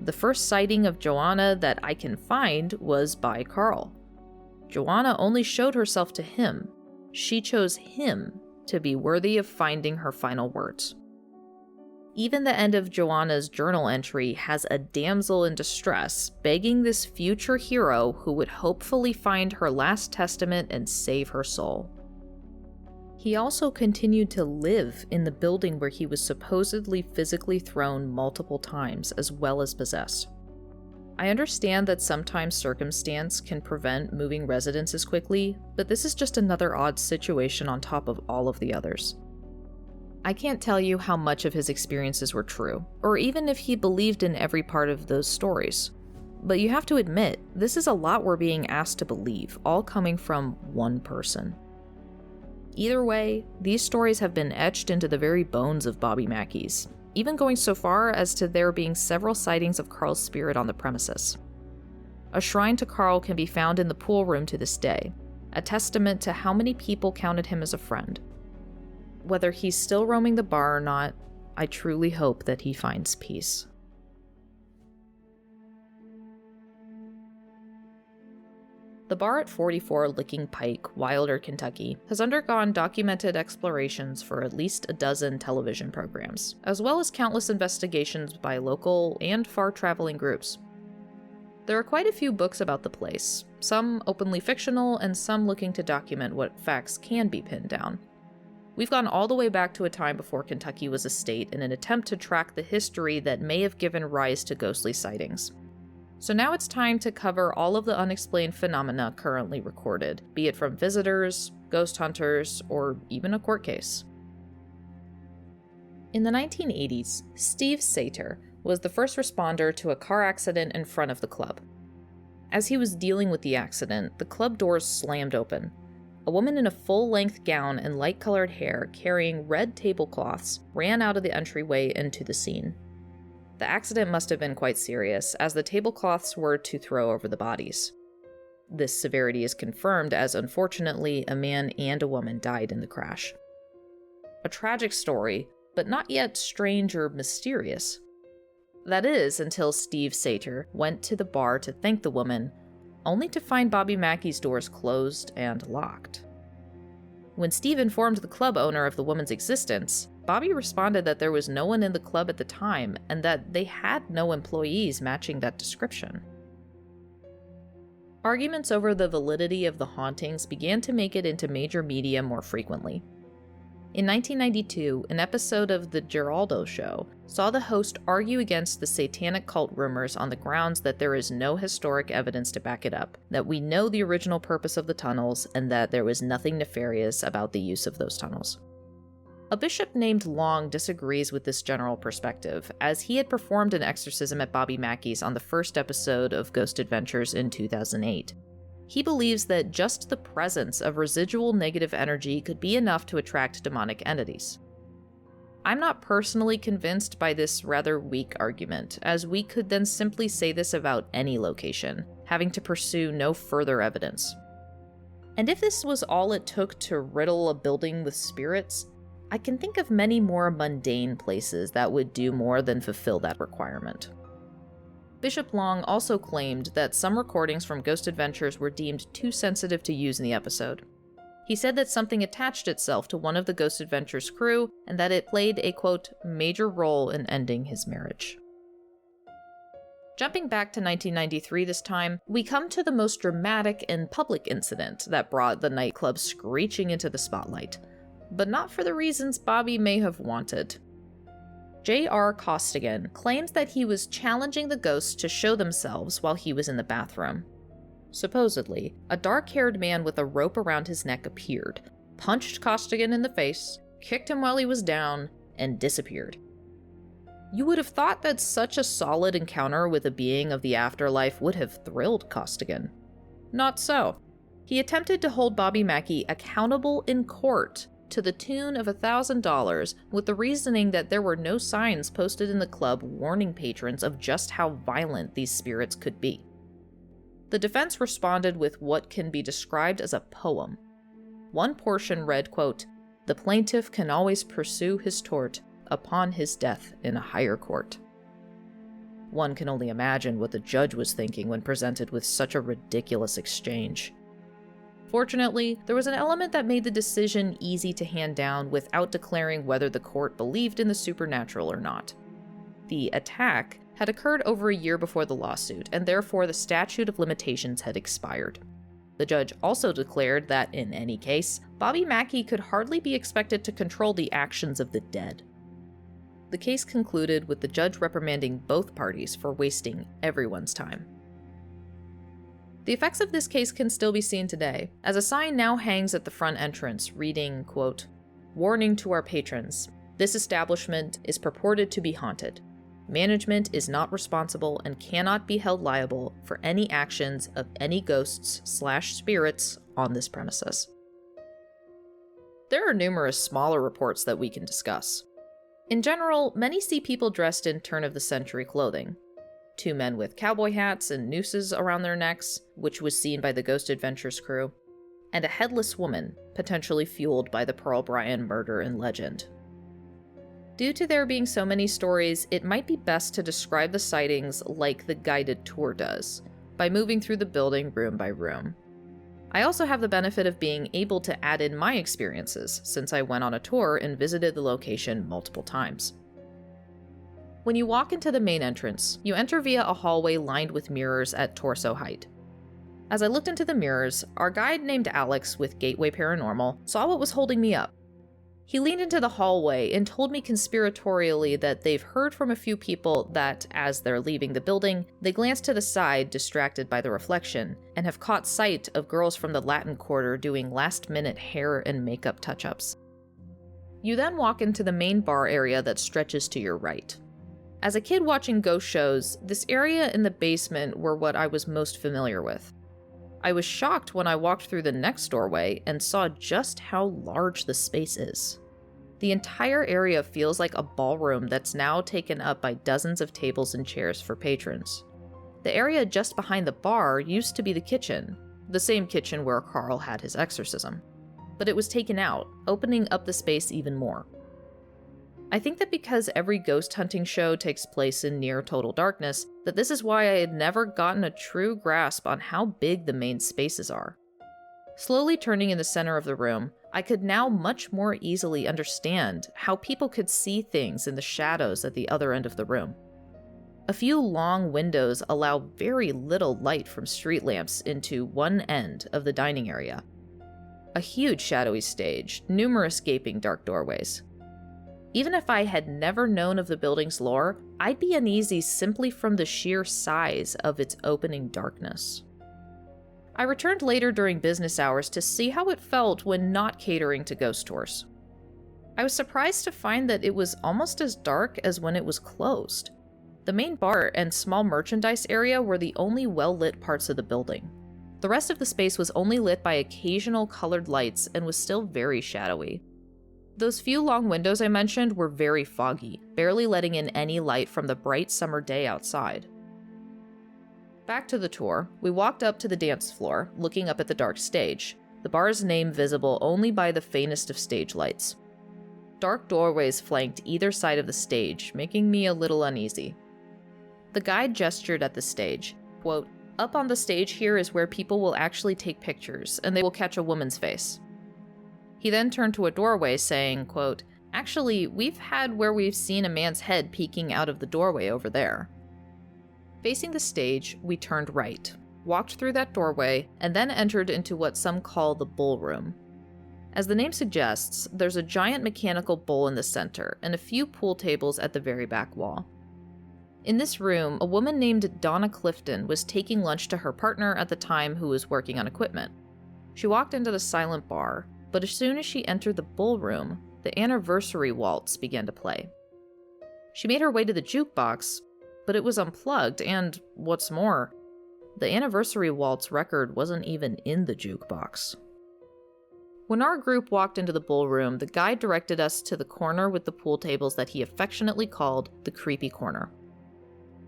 Speaker 1: The first sighting of Joanna that I can find was by Carl. Joanna only showed herself to him. She chose him to be worthy of finding her final words. Even the end of Joanna's journal entry has a damsel in distress begging this future hero who would hopefully find her last testament and save her soul. He also continued to live in the building where he was supposedly physically thrown multiple times, as well as possessed. I understand that sometimes circumstance can prevent moving residences quickly, but this is just another odd situation on top of all of the others. I can't tell you how much of his experiences were true, or even if he believed in every part of those stories. But you have to admit, this is a lot we're being asked to believe, all coming from one person. Either way, these stories have been etched into the very bones of Bobby Mackey's, even going so far as to there being several sightings of Carl's spirit on the premises. A shrine to Carl can be found in the pool room to this day, a testament to how many people counted him as a friend. Whether he's still roaming the bar or not, I truly hope that he finds peace. The bar at 44 Licking Pike, Wilder, Kentucky, has undergone documented explorations for at least a dozen television programs, as well as countless investigations by local and far-traveling groups. There are quite a few books about the place, some openly fictional and some looking to document what facts can be pinned down. We've gone all the way back to a time before Kentucky was a state in an attempt to track the history that may have given rise to ghostly sightings. So now it's time to cover all of the unexplained phenomena currently recorded, be it from visitors, ghost hunters, or even a court case. In the 1980s, Steve Sater was the first responder to a car accident in front of the club. As he was dealing with the accident, the club doors slammed open. A woman in a full-length gown and light-colored hair carrying red tablecloths ran out of the entryway into the scene. The accident must have been quite serious, as the tablecloths were to throw over the bodies. This severity is confirmed as, unfortunately, a man and a woman died in the crash. A tragic story, but not yet strange or mysterious. That is, until Steve Sater went to the bar to thank the woman, only to find Bobby Mackey's doors closed and locked. When Steve informed the club owner of the woman's existence, Bobby responded that there was no one in the club at the time and that they had no employees matching that description. Arguments over the validity of the hauntings began to make it into major media more frequently. In 1992, an episode of The Geraldo Show saw the host argue against the satanic cult rumors on the grounds that there is no historic evidence to back it up, that we know the original purpose of the tunnels, and that there was nothing nefarious about the use of those tunnels. A bishop named Long disagrees with this general perspective, as he had performed an exorcism at Bobby Mackey's on the first episode of Ghost Adventures in 2008. He believes that just the presence of residual negative energy could be enough to attract demonic entities. I'm not personally convinced by this rather weak argument, as we could then simply say this about any location, having to pursue no further evidence. And if this was all it took to riddle a building with spirits, I can think of many more mundane places that would do more than fulfill that requirement. Bishop Long also claimed that some recordings from Ghost Adventures were deemed too sensitive to use in the episode. He said that something attached itself to one of the Ghost Adventures crew, and that it played a, quote, major role in ending his marriage. Jumping back to 1993 this time, we come to the most dramatic and public incident that brought the nightclub screeching into the spotlight, but not for the reasons Bobby may have wanted. J.R. Costigan claims that he was challenging the ghosts to show themselves while he was in the bathroom. Supposedly, a dark-haired man with a rope around his neck appeared, punched Costigan in the face, kicked him while he was down, and disappeared. You would have thought that such a solid encounter with a being of the afterlife would have thrilled Costigan. Not so. He attempted to hold Bobby Mackey accountable in court to the tune of $1,000 with the reasoning that there were no signs posted in the club warning patrons of just how violent these spirits could be. The defense responded with what can be described as a poem. One portion read, quote, "The plaintiff can always pursue his tort upon his death in a higher court." One can only imagine what the judge was thinking when presented with such a ridiculous exchange. Fortunately, there was an element that made the decision easy to hand down without declaring whether the court believed in the supernatural or not. The attack had occurred over a year before the lawsuit, and therefore the statute of limitations had expired. The judge also declared that, in any case, Bobby Mackey could hardly be expected to control the actions of the dead. The case concluded with the judge reprimanding both parties for wasting everyone's time. The effects of this case can still be seen today, as a sign now hangs at the front entrance reading, quote, "Warning to our patrons. This establishment is purported to be haunted. Management is not responsible and cannot be held liable for any actions of any ghosts/spirits on this premises." There are numerous smaller reports that we can discuss. In general, many see people dressed in turn-of-the-century clothing. 2 men with cowboy hats and nooses around their necks, which was seen by the Ghost Adventures crew, and a headless woman, potentially fueled by the Pearl Bryan murder and legend. Due to there being so many stories, it might be best to describe the sightings like the guided tour does, by moving through the building room by room. I also have the benefit of being able to add in my experiences, since I went on a tour and visited the location multiple times. When you walk into the main entrance, you enter via a hallway lined with mirrors at torso height. As I looked into the mirrors, our guide named Alex with Gateway Paranormal saw what was holding me up. He leaned into the hallway and told me conspiratorially that they've heard from a few people that, as they're leaving the building, they glance to the side, distracted by the reflection, and have caught sight of girls from the Latin Quarter doing last-minute hair and makeup touch-ups. You then walk into the main bar area that stretches to your right. As a kid watching ghost shows, this area in the basement were what I was most familiar with. I was shocked when I walked through the next doorway and saw just how large the space is. The entire area feels like a ballroom that's now taken up by dozens of tables and chairs for patrons. The area just behind the bar used to be the kitchen, the same kitchen where Carl had his exorcism. But it was taken out, opening up the space even more. I think that because every ghost hunting show takes place in near total darkness, that this is why I had never gotten a true grasp on how big the main spaces are. Slowly turning in the center of the room, I could now much more easily understand how people could see things in the shadows at the other end of the room. A few long windows allow very little light from street lamps into one end of the dining area. A huge shadowy stage, numerous gaping dark doorways. Even if I had never known of the building's lore, I'd be uneasy simply from the sheer size of its opening darkness. I returned later during business hours to see how it felt when not catering to ghost tours. I was surprised to find that it was almost as dark as when it was closed. The main bar and small merchandise area were the only well-lit parts of the building. The rest of the space was only lit by occasional colored lights and was still very shadowy. Those few long windows I mentioned were very foggy, barely letting in any light from the bright summer day outside. Back to the tour, we walked up to the dance floor, looking up at the dark stage, the bar's name visible only by the faintest of stage lights. Dark doorways flanked either side of the stage, making me a little uneasy. The guide gestured at the stage, quote, "Up on the stage here is where people will actually take pictures, and they will catch a woman's face." He then turned to a doorway saying, quote, "Actually, we've had where we've seen a man's head peeking out of the doorway over there." Facing the stage, we turned right, walked through that doorway, and then entered into what some call the bull room. As the name suggests, there's a giant mechanical bowl in the center and a few pool tables at the very back wall. In this room, a woman named Donna Clifton was taking lunch to her partner at the time who was working on equipment. She walked into the silent bar, but as soon as she entered the bull room, the anniversary waltz began to play. She made her way to the jukebox, but it was unplugged, and what's more, the anniversary waltz record wasn't even in the jukebox. When our group walked into the ballroom, the guide directed us to the corner with the pool tables that he affectionately called the creepy corner.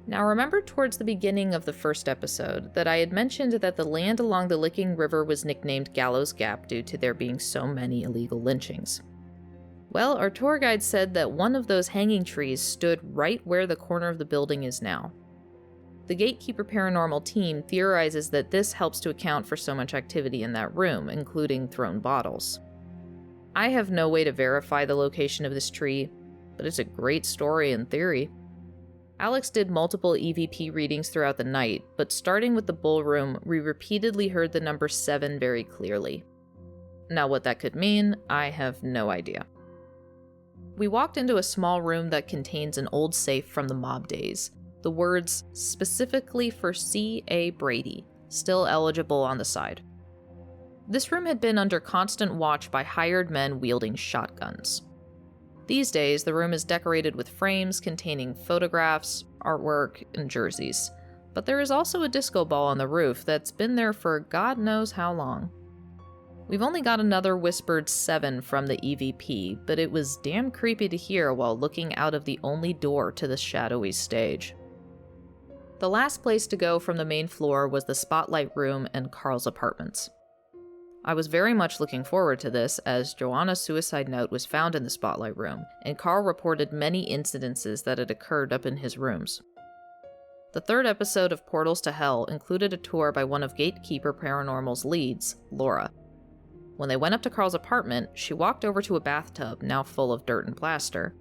Speaker 1: Now remember towards the beginning of the first episode that I had mentioned that the land along the Licking River was nicknamed Gallows Gap due to there being so many illegal lynchings. Well, our tour guide said that one of those hanging trees stood right where the corner of the building is now. The Gatekeeper Paranormal team theorizes that this helps to account for so much activity in that room, including thrown bottles. I have no way to verify the location of this tree, but it's a great story in theory. Alex did multiple EVP readings throughout the night, but starting with the ballroom, we repeatedly heard the number 7 very clearly. Now what that could mean, I have no idea. We walked into a small room that contains an old safe from the mob days. The words, specifically for C.A. Brady, still eligible on the side. This room had been under constant watch by hired men wielding shotguns. These days, the room is decorated with frames containing photographs, artwork, and jerseys. But there is also a disco ball on the roof that's been there for God knows how long. We've only got another whispered 7 from the EVP, but it was damn creepy to hear while looking out of the only door to the shadowy stage. The last place to go from the main floor was the spotlight room and Carl's apartments. I was very much looking forward to this, as Joanna's suicide note was found in the spotlight room, and Carl reported many incidences that had occurred up in his rooms. The third episode of Portals to Hell included a tour by one of Gatekeeper Paranormal's leads, Laura. When they went up to Carl's apartment, she walked over to a bathtub now full of dirt and plaster.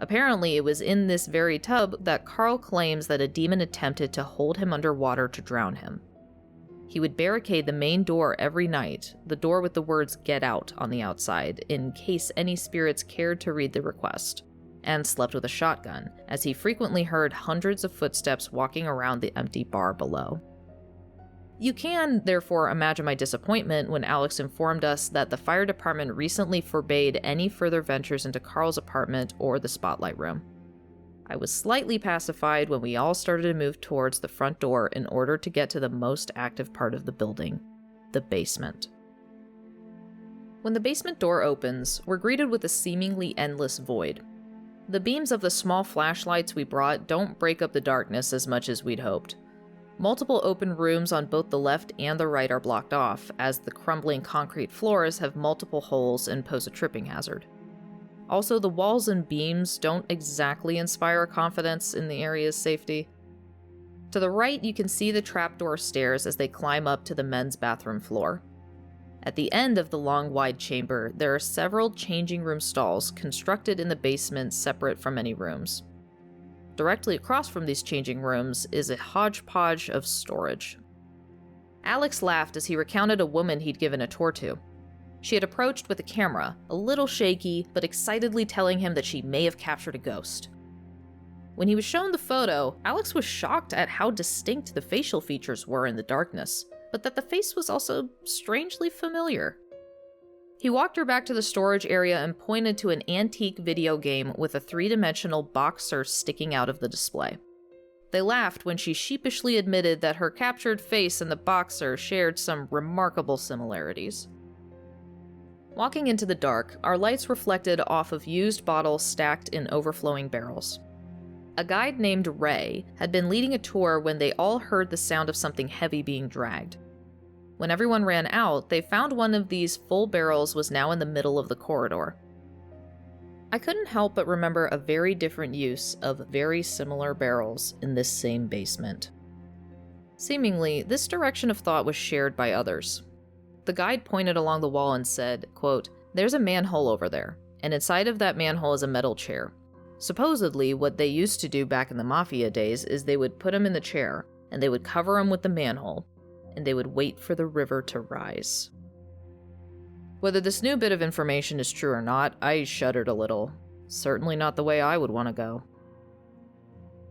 Speaker 1: Apparently, it was in this very tub that Carl claims that a demon attempted to hold him underwater to drown him. He would barricade the main door every night, the door with the words "Get Out" on the outside, in case any spirits cared to read the request, and slept with a shotgun, as he frequently heard hundreds of footsteps walking around the empty bar below. You can, therefore, imagine my disappointment when Alex informed us that the fire department recently forbade any further ventures into Carl's apartment or the spotlight room. I was slightly pacified when we all started to move towards the front door in order to get to the most active part of the building, the basement. When the basement door opens, we're greeted with a seemingly endless void. The beams of the small flashlights we brought don't break up the darkness as much as we'd hoped. Multiple open rooms on both the left and the right are blocked off, as the crumbling concrete floors have multiple holes and pose a tripping hazard. Also, the walls and beams don't exactly inspire confidence in the area's safety. To the right, you can see the trapdoor stairs as they climb up to the men's bathroom floor. At the end of the long, wide chamber, there are several changing room stalls constructed in the basement separate from any rooms. Directly across from these changing rooms is a hodgepodge of storage. Alex laughed as he recounted a woman he'd given a tour to. She had approached with a camera, a little shaky, but excitedly telling him that she may have captured a ghost. When he was shown the photo, Alex was shocked at how distinct the facial features were in the darkness, but that the face was also strangely familiar. He walked her back to the storage area and pointed to an antique video game with a 3-dimensional boxer sticking out of the display. They laughed when she sheepishly admitted that her captured face and the boxer shared some remarkable similarities. Walking into the dark, our lights reflected off of used bottles stacked in overflowing barrels. A guide named Ray had been leading a tour when they all heard the sound of something heavy being dragged. When everyone ran out, they found one of these full barrels was now in the middle of the corridor. I couldn't help but remember a very different use of very similar barrels in this same basement. Seemingly, this direction of thought was shared by others. The guide pointed along the wall and said, quote, "There's a manhole over there, and inside of that manhole is a metal chair. Supposedly, what they used to do back in the Mafia days is they would put him in the chair, and they would cover him with the manhole, and they would wait for the river to rise. Whether this new bit of information is true or not, I shuddered a little. Certainly not the way I would want to go.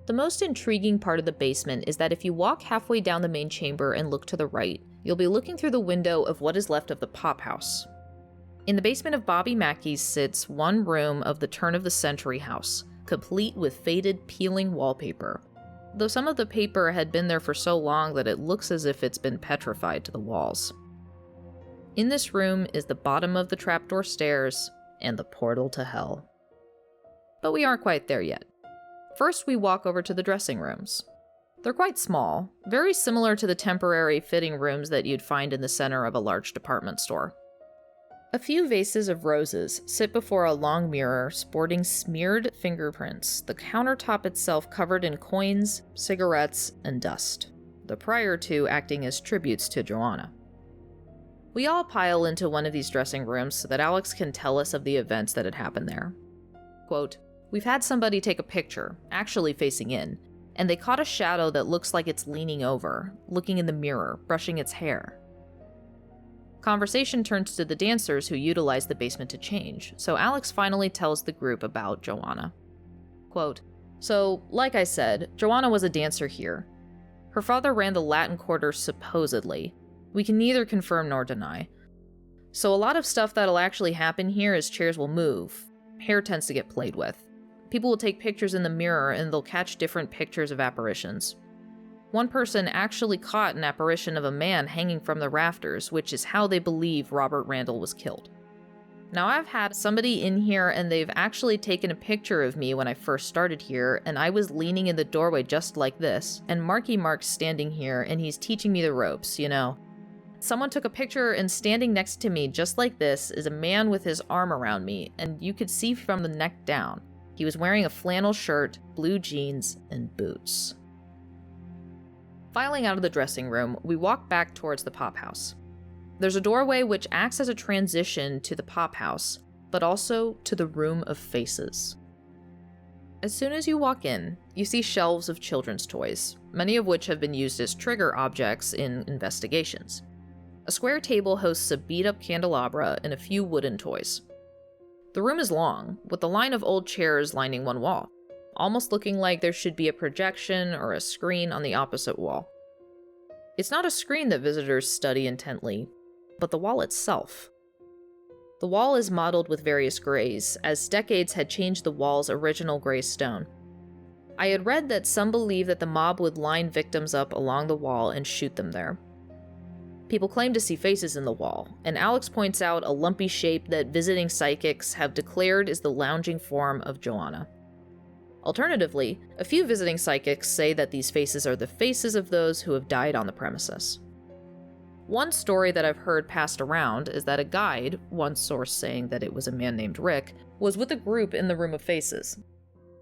Speaker 1: The most intriguing part of the basement is that if you walk halfway down the main chamber and look to the right, you'll be looking through the window of what is left of the Pop House. In the basement of Bobby Mackey's sits one room of the turn-of-the-century house, complete with faded, peeling wallpaper, though some of the paper had been there for so long that it looks as if it's been petrified to the walls. In this room is the bottom of the trapdoor stairs and the portal to hell. But we aren't quite there yet. First, we walk over to the dressing rooms. They're quite small, very similar to the temporary fitting rooms that you'd find in the center of a large department store. A few vases of roses sit before a long mirror sporting smeared fingerprints, the countertop itself covered in coins, cigarettes, and dust, the prior two acting as tributes to Joanna. We all pile into one of these dressing rooms so that Alex can tell us of the events that had happened there. Quote, "We've had somebody take a picture, actually facing in, and they caught a shadow that looks like it's leaning over, looking in the mirror, brushing its hair." Conversation turns to the dancers who utilize the basement to change, so Alex finally tells the group about Joanna. Quote, "So, like I said, Joanna was a dancer here. Her father ran the Latin Quarter supposedly. We can neither confirm nor deny. So a lot of stuff that'll actually happen here is chairs will move. Hair tends to get played with. People will take pictures in the mirror and they'll catch different pictures of apparitions. One person actually caught an apparition of a man hanging from the rafters, which is how they believe Robert Randall was killed. Now, I've had somebody in here and they've actually taken a picture of me when I first started here, and I was leaning in the doorway just like this, and Marky Mark's standing here and he's teaching me the ropes, you know. Someone took a picture, and standing next to me just like this is a man with his arm around me, and you could see from the neck down. He was wearing a flannel shirt, blue jeans, and boots." Filing out of the dressing room, we walk back towards the Pop House. There's a doorway which acts as a transition to the Pop House, but also to the Room of Faces. As soon as you walk in, you see shelves of children's toys, many of which have been used as trigger objects in investigations. A square table hosts a beat-up candelabra and a few wooden toys. The room is long, with a line of old chairs lining one wall, almost looking like there should be a projection or a screen on the opposite wall. It's not a screen that visitors study intently, but the wall itself. The wall is modeled with various grays, as decades had changed the wall's original gray stone. I had read that some believe that the mob would line victims up along the wall and shoot them there. People claim to see faces in the wall, and Alex points out a lumpy shape that visiting psychics have declared is the lounging form of Joanna. Alternatively, a few visiting psychics say that these faces are the faces of those who have died on the premises. One story that I've heard passed around is that a guide, one source saying that it was a man named Rick, was with a group in the Room of Faces.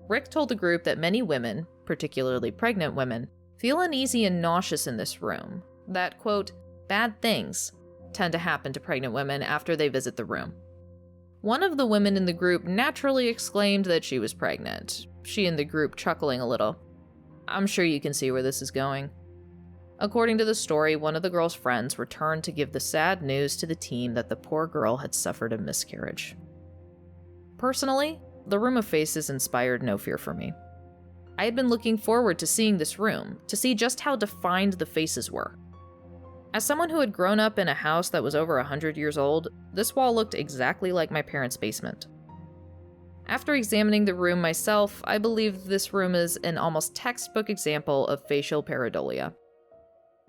Speaker 1: Rick told the group that many women, particularly pregnant women, feel uneasy and nauseous in this room, that, quote, "bad things tend to happen to pregnant women after they visit the room." One of the women in the group naturally exclaimed that she was pregnant, she and the group chuckling a little. I'm sure you can see where this is going. According to the story, one of the girl's friends returned to give the sad news to the team that the poor girl had suffered a miscarriage. Personally, the Room of Faces inspired no fear for me. I had been looking forward to seeing this room, to see just how defined the faces were. As someone who had grown up in a house that was over 100 years old, this wall looked exactly like my parents' basement. After examining the room myself, I believe this room is an almost textbook example of facial pareidolia.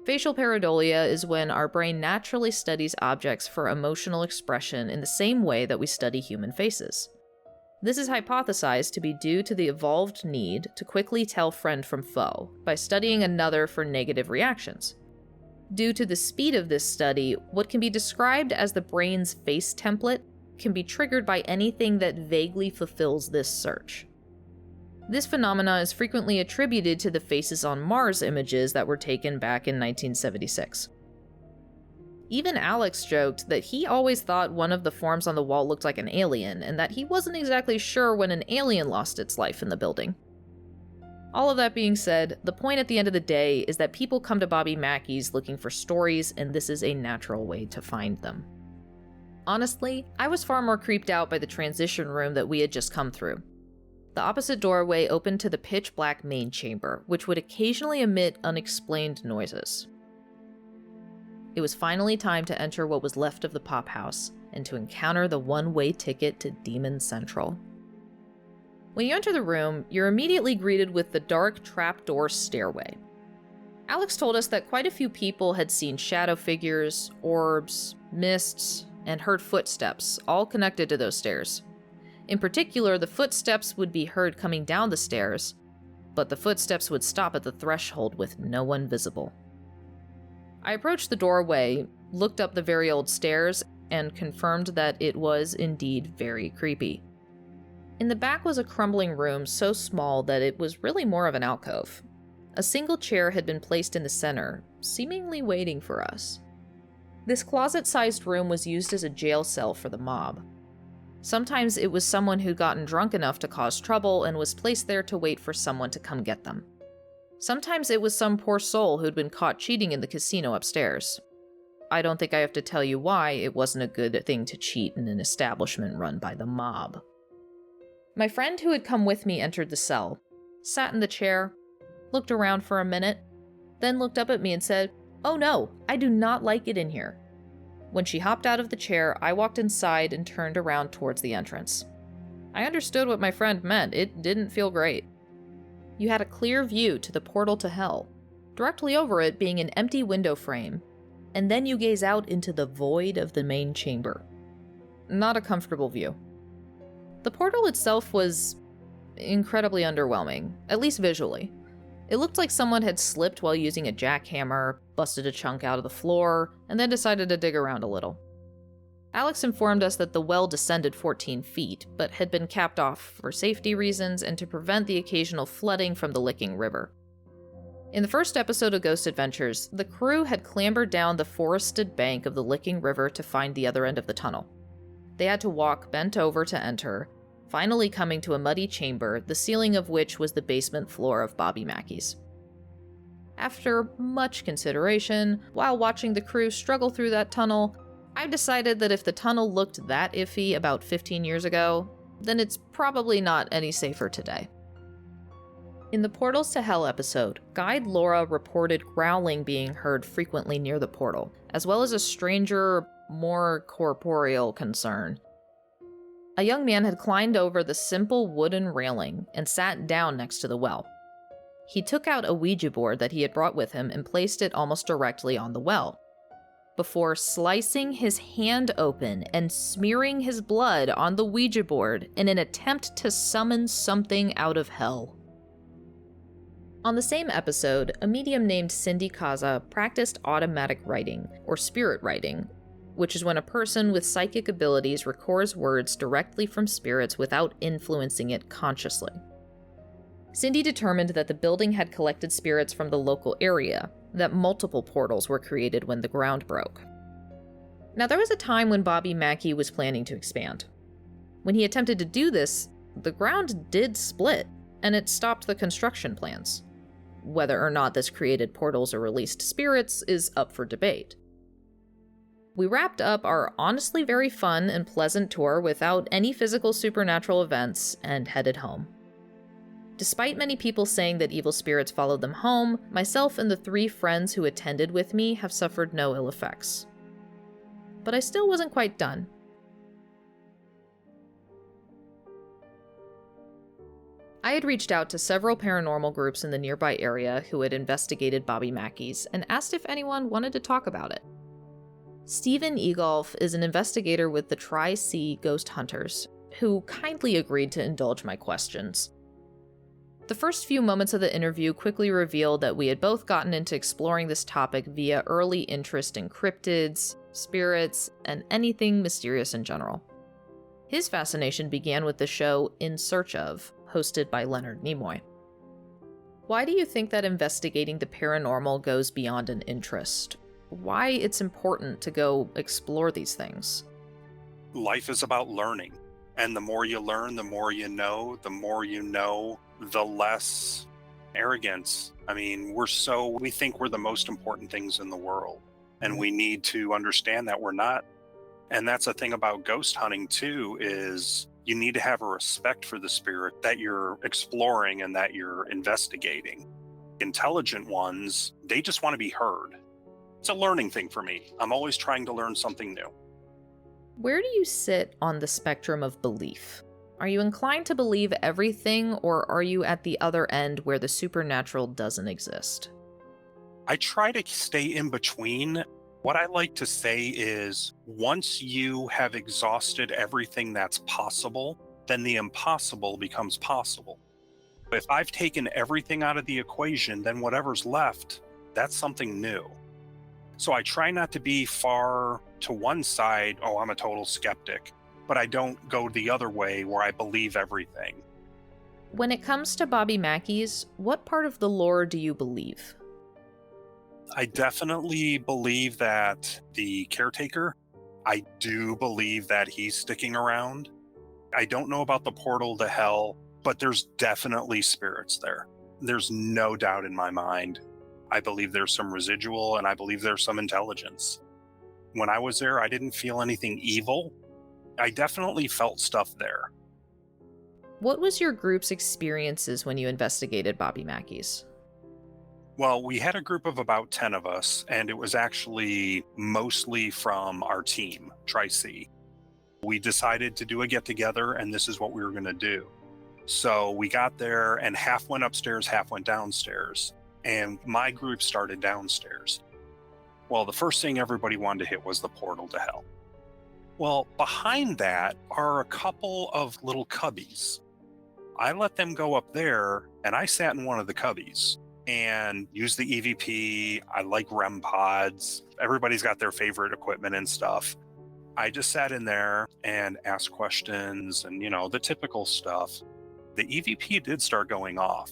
Speaker 1: Facial pareidolia is when our brain naturally studies objects for emotional expression in the same way that we study human faces. This is hypothesized to be due to the evolved need to quickly tell friend from foe by studying another for negative reactions. Due to the speed of this study, what can be described as the brain's face template can be triggered by anything that vaguely fulfills this search. This phenomena is frequently attributed to the faces on Mars images that were taken back in 1976. Even Alex joked that he always thought one of the forms on the wall looked like an alien, and that he wasn't exactly sure when an alien lost its life in the building. All of that being said, the point at the end of the day is that people come to Bobby Mackey's looking for stories, and this is a natural way to find them. Honestly, I was far more creeped out by the transition room that we had just come through. The opposite doorway opened to the pitch-black main chamber, which would occasionally emit unexplained noises. It was finally time to enter what was left of the pop house, and to encounter the one-way ticket to Demon Central. When you enter the room, you're immediately greeted with the dark trapdoor stairway. Alex told us that quite a few people had seen shadow figures, orbs, mists, and heard footsteps, all connected to those stairs. In particular, the footsteps would be heard coming down the stairs, but the footsteps would stop at the threshold with no one visible. I approached the doorway, looked up the very old stairs, and confirmed that it was indeed very creepy. In the back was a crumbling room so small that it was really more of an alcove. A single chair had been placed in the center, seemingly waiting for us. This closet-sized room was used as a jail cell for the mob. Sometimes it was someone who'd gotten drunk enough to cause trouble and was placed there to wait for someone to come get them. Sometimes it was some poor soul who'd been caught cheating in the casino upstairs. I don't think I have to tell you why it wasn't a good thing to cheat in an establishment run by the mob. My friend who had come with me entered the cell, sat in the chair, looked around for a minute, then looked up at me and said, "Oh no, I do not like it in here." When she hopped out of the chair, I walked inside and turned around towards the entrance. I understood what my friend meant. It didn't feel great. You had a clear view to the portal to hell, directly over it being an empty window frame, and then you gaze out into the void of the main chamber. Not a comfortable view. The portal itself was incredibly underwhelming, at least visually. It looked like someone had slipped while using a jackhammer, busted a chunk out of the floor, and then decided to dig around a little. Alex informed us that the well descended 14 feet, but had been capped off for safety reasons and to prevent the occasional flooding from the Licking River. In the first episode of Ghost Adventures, the crew had clambered down the forested bank of the Licking River to find the other end of the tunnel. They had to walk bent over to enter, finally coming to a muddy chamber, the ceiling of which was the basement floor of Bobby Mackey's. After much consideration, while watching the crew struggle through that tunnel, I've decided that if the tunnel looked that iffy about 15 years ago, then it's probably not any safer today. In the Portals to Hell episode, Guide Laura reported growling being heard frequently near the portal, as well as a stranger, more corporeal concern. A young man had climbed over the simple wooden railing and sat down next to the well. He took out a Ouija board that he had brought with him and placed it almost directly on the well, before slicing his hand open and smearing his blood on the Ouija board in an attempt to summon something out of hell. On the same episode, a medium named Cindy Kaza practiced automatic writing, or spirit writing, which is when a person with psychic abilities records words directly from spirits without influencing it consciously. Cindy determined that the building had collected spirits from the local area, that multiple portals were created when the ground broke. Now, there was a time when Bobby Mackey was planning to expand. When he attempted to do this, the ground did split, and it stopped the construction plans. Whether or not this created portals or released spirits is up for debate. We wrapped up our honestly very fun and pleasant tour without any physical supernatural events and headed home. Despite many people saying that evil spirits followed them home, myself and the 3 friends who attended with me have suffered no ill effects. But I still wasn't quite done. I had reached out to several paranormal groups in the nearby area who had investigated Bobby Mackey's and asked if anyone wanted to talk about it. Stephen Egolf is an investigator with the Tri-C Ghost Hunters, who kindly agreed to indulge my questions. The first few moments of the interview quickly revealed that we had both gotten into exploring this topic via early interest in cryptids, spirits, and anything mysterious in general. His fascination began with the show In Search Of, hosted by Leonard Nimoy. Why do you think that investigating the paranormal goes beyond an interest? why it's important to go explore these things.
Speaker 2: Life is about learning. And the more you learn, the more you know, the less arrogance. I mean, we think we're the most important things in the world. And we need to understand that we're not. And that's the thing about ghost hunting too, is you need to have a respect for the spirit that you're exploring and that you're investigating. Intelligent ones, they just want to be heard. It's a learning thing for me. I'm always trying to learn something new.
Speaker 1: Where do you sit on the spectrum of belief? Are you inclined to believe everything, or are you at the other end where the supernatural doesn't exist?
Speaker 2: I try to stay in between. What I like to say is, once you have exhausted everything that's possible, then the impossible becomes possible. If I've taken everything out of the equation, then whatever's left, that's something new. So I try not to be far to one side, oh, I'm a total skeptic, but I don't go the other way where I believe everything.
Speaker 1: When it comes to Bobby Mackey's, what part of the lore do you believe?
Speaker 2: I definitely believe that the caretaker, I do believe that he's sticking around. I don't know about the portal to hell, but there's definitely spirits there. There's no doubt in my mind. I believe there's some residual, and I believe there's some intelligence. When I was there, I didn't feel anything evil. I definitely felt stuff there.
Speaker 1: What was your group's experiences when you investigated Bobby Mackey's?
Speaker 2: Well, we had a group of about 10 of us, and it was actually mostly from our team, Tri-C. We decided to do a get-together, and this is what we were going to do. So we got there, and half went upstairs, half went downstairs. And my group started downstairs. Well, the first thing everybody wanted to hit was the portal to hell. Well, behind that are a couple of little cubbies. I let them go up there, and I sat in one of the cubbies and used the EVP. I like REM pods. Everybody's got their favorite equipment and stuff. I just sat in there and asked questions and, the typical stuff. The EVP did start going off.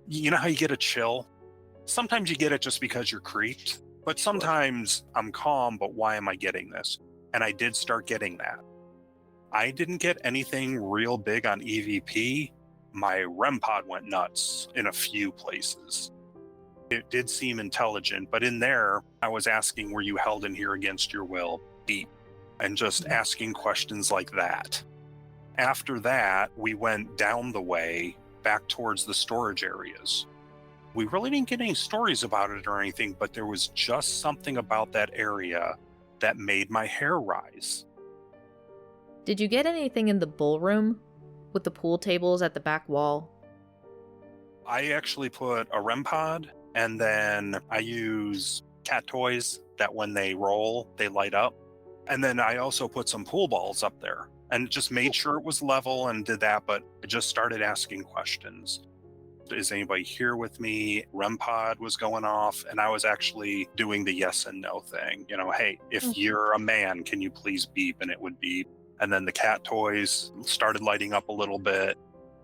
Speaker 2: You know how you get a chill? Sometimes you get it just because you're creeped, but sometimes I'm calm, but why am I getting this? And I did start getting that. I didn't get anything real big on EVP. My REM pod went nuts in a few places. It did seem intelligent, but in there, I was asking, were you held in here against your will? Beep. And just asking questions like that. After that, we went down the way back towards the storage areas. We really didn't get any stories about it or anything, but there was just something about that area that made my hair rise.
Speaker 1: Did you get anything in the bullroom with the pool tables at the back wall?
Speaker 2: I actually put a REM pod, and then I use cat toys that when they roll, they light up. And then I also put some pool balls up there and just made sure it was level and did that, but I just started asking questions. Is anybody here with me? REM pod was going off, and I was actually doing the yes and no thing. Hey, if you're a man, can you please beep? And it would beep. And then the cat toys started lighting up a little bit.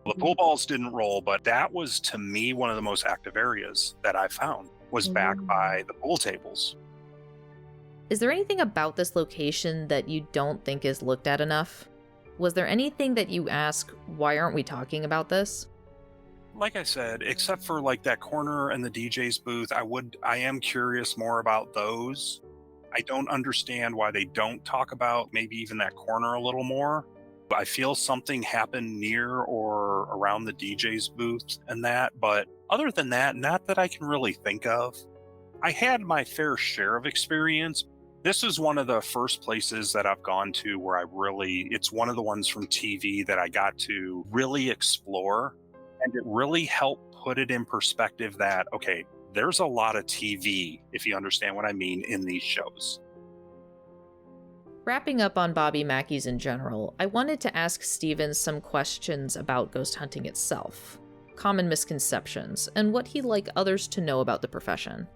Speaker 2: The pool balls didn't roll, but that was, to me, one of the most active areas that I found was back by the pool tables.
Speaker 1: Is there anything about this location that you don't think is looked at enough? Was there anything that you ask, why aren't we talking about this?
Speaker 2: Like I said, except for like that corner and the DJ's booth, I am curious more about those. I don't understand why they don't talk about maybe even that corner a little more. I feel something happened near or around the DJ's booth and that, but other than that, not that I can really think of. I had my fair share of experience. This is one of the first places that I've gone to where it's one of the ones from TV that I got to really explore. And it really helped put it in perspective that, okay, there's a lot of TV, if you understand what I mean, in these shows.
Speaker 1: Wrapping up on Bobby Mackey's in general, I wanted to ask Steven some questions about ghost hunting itself, common misconceptions, and what he'd like others to know about the profession.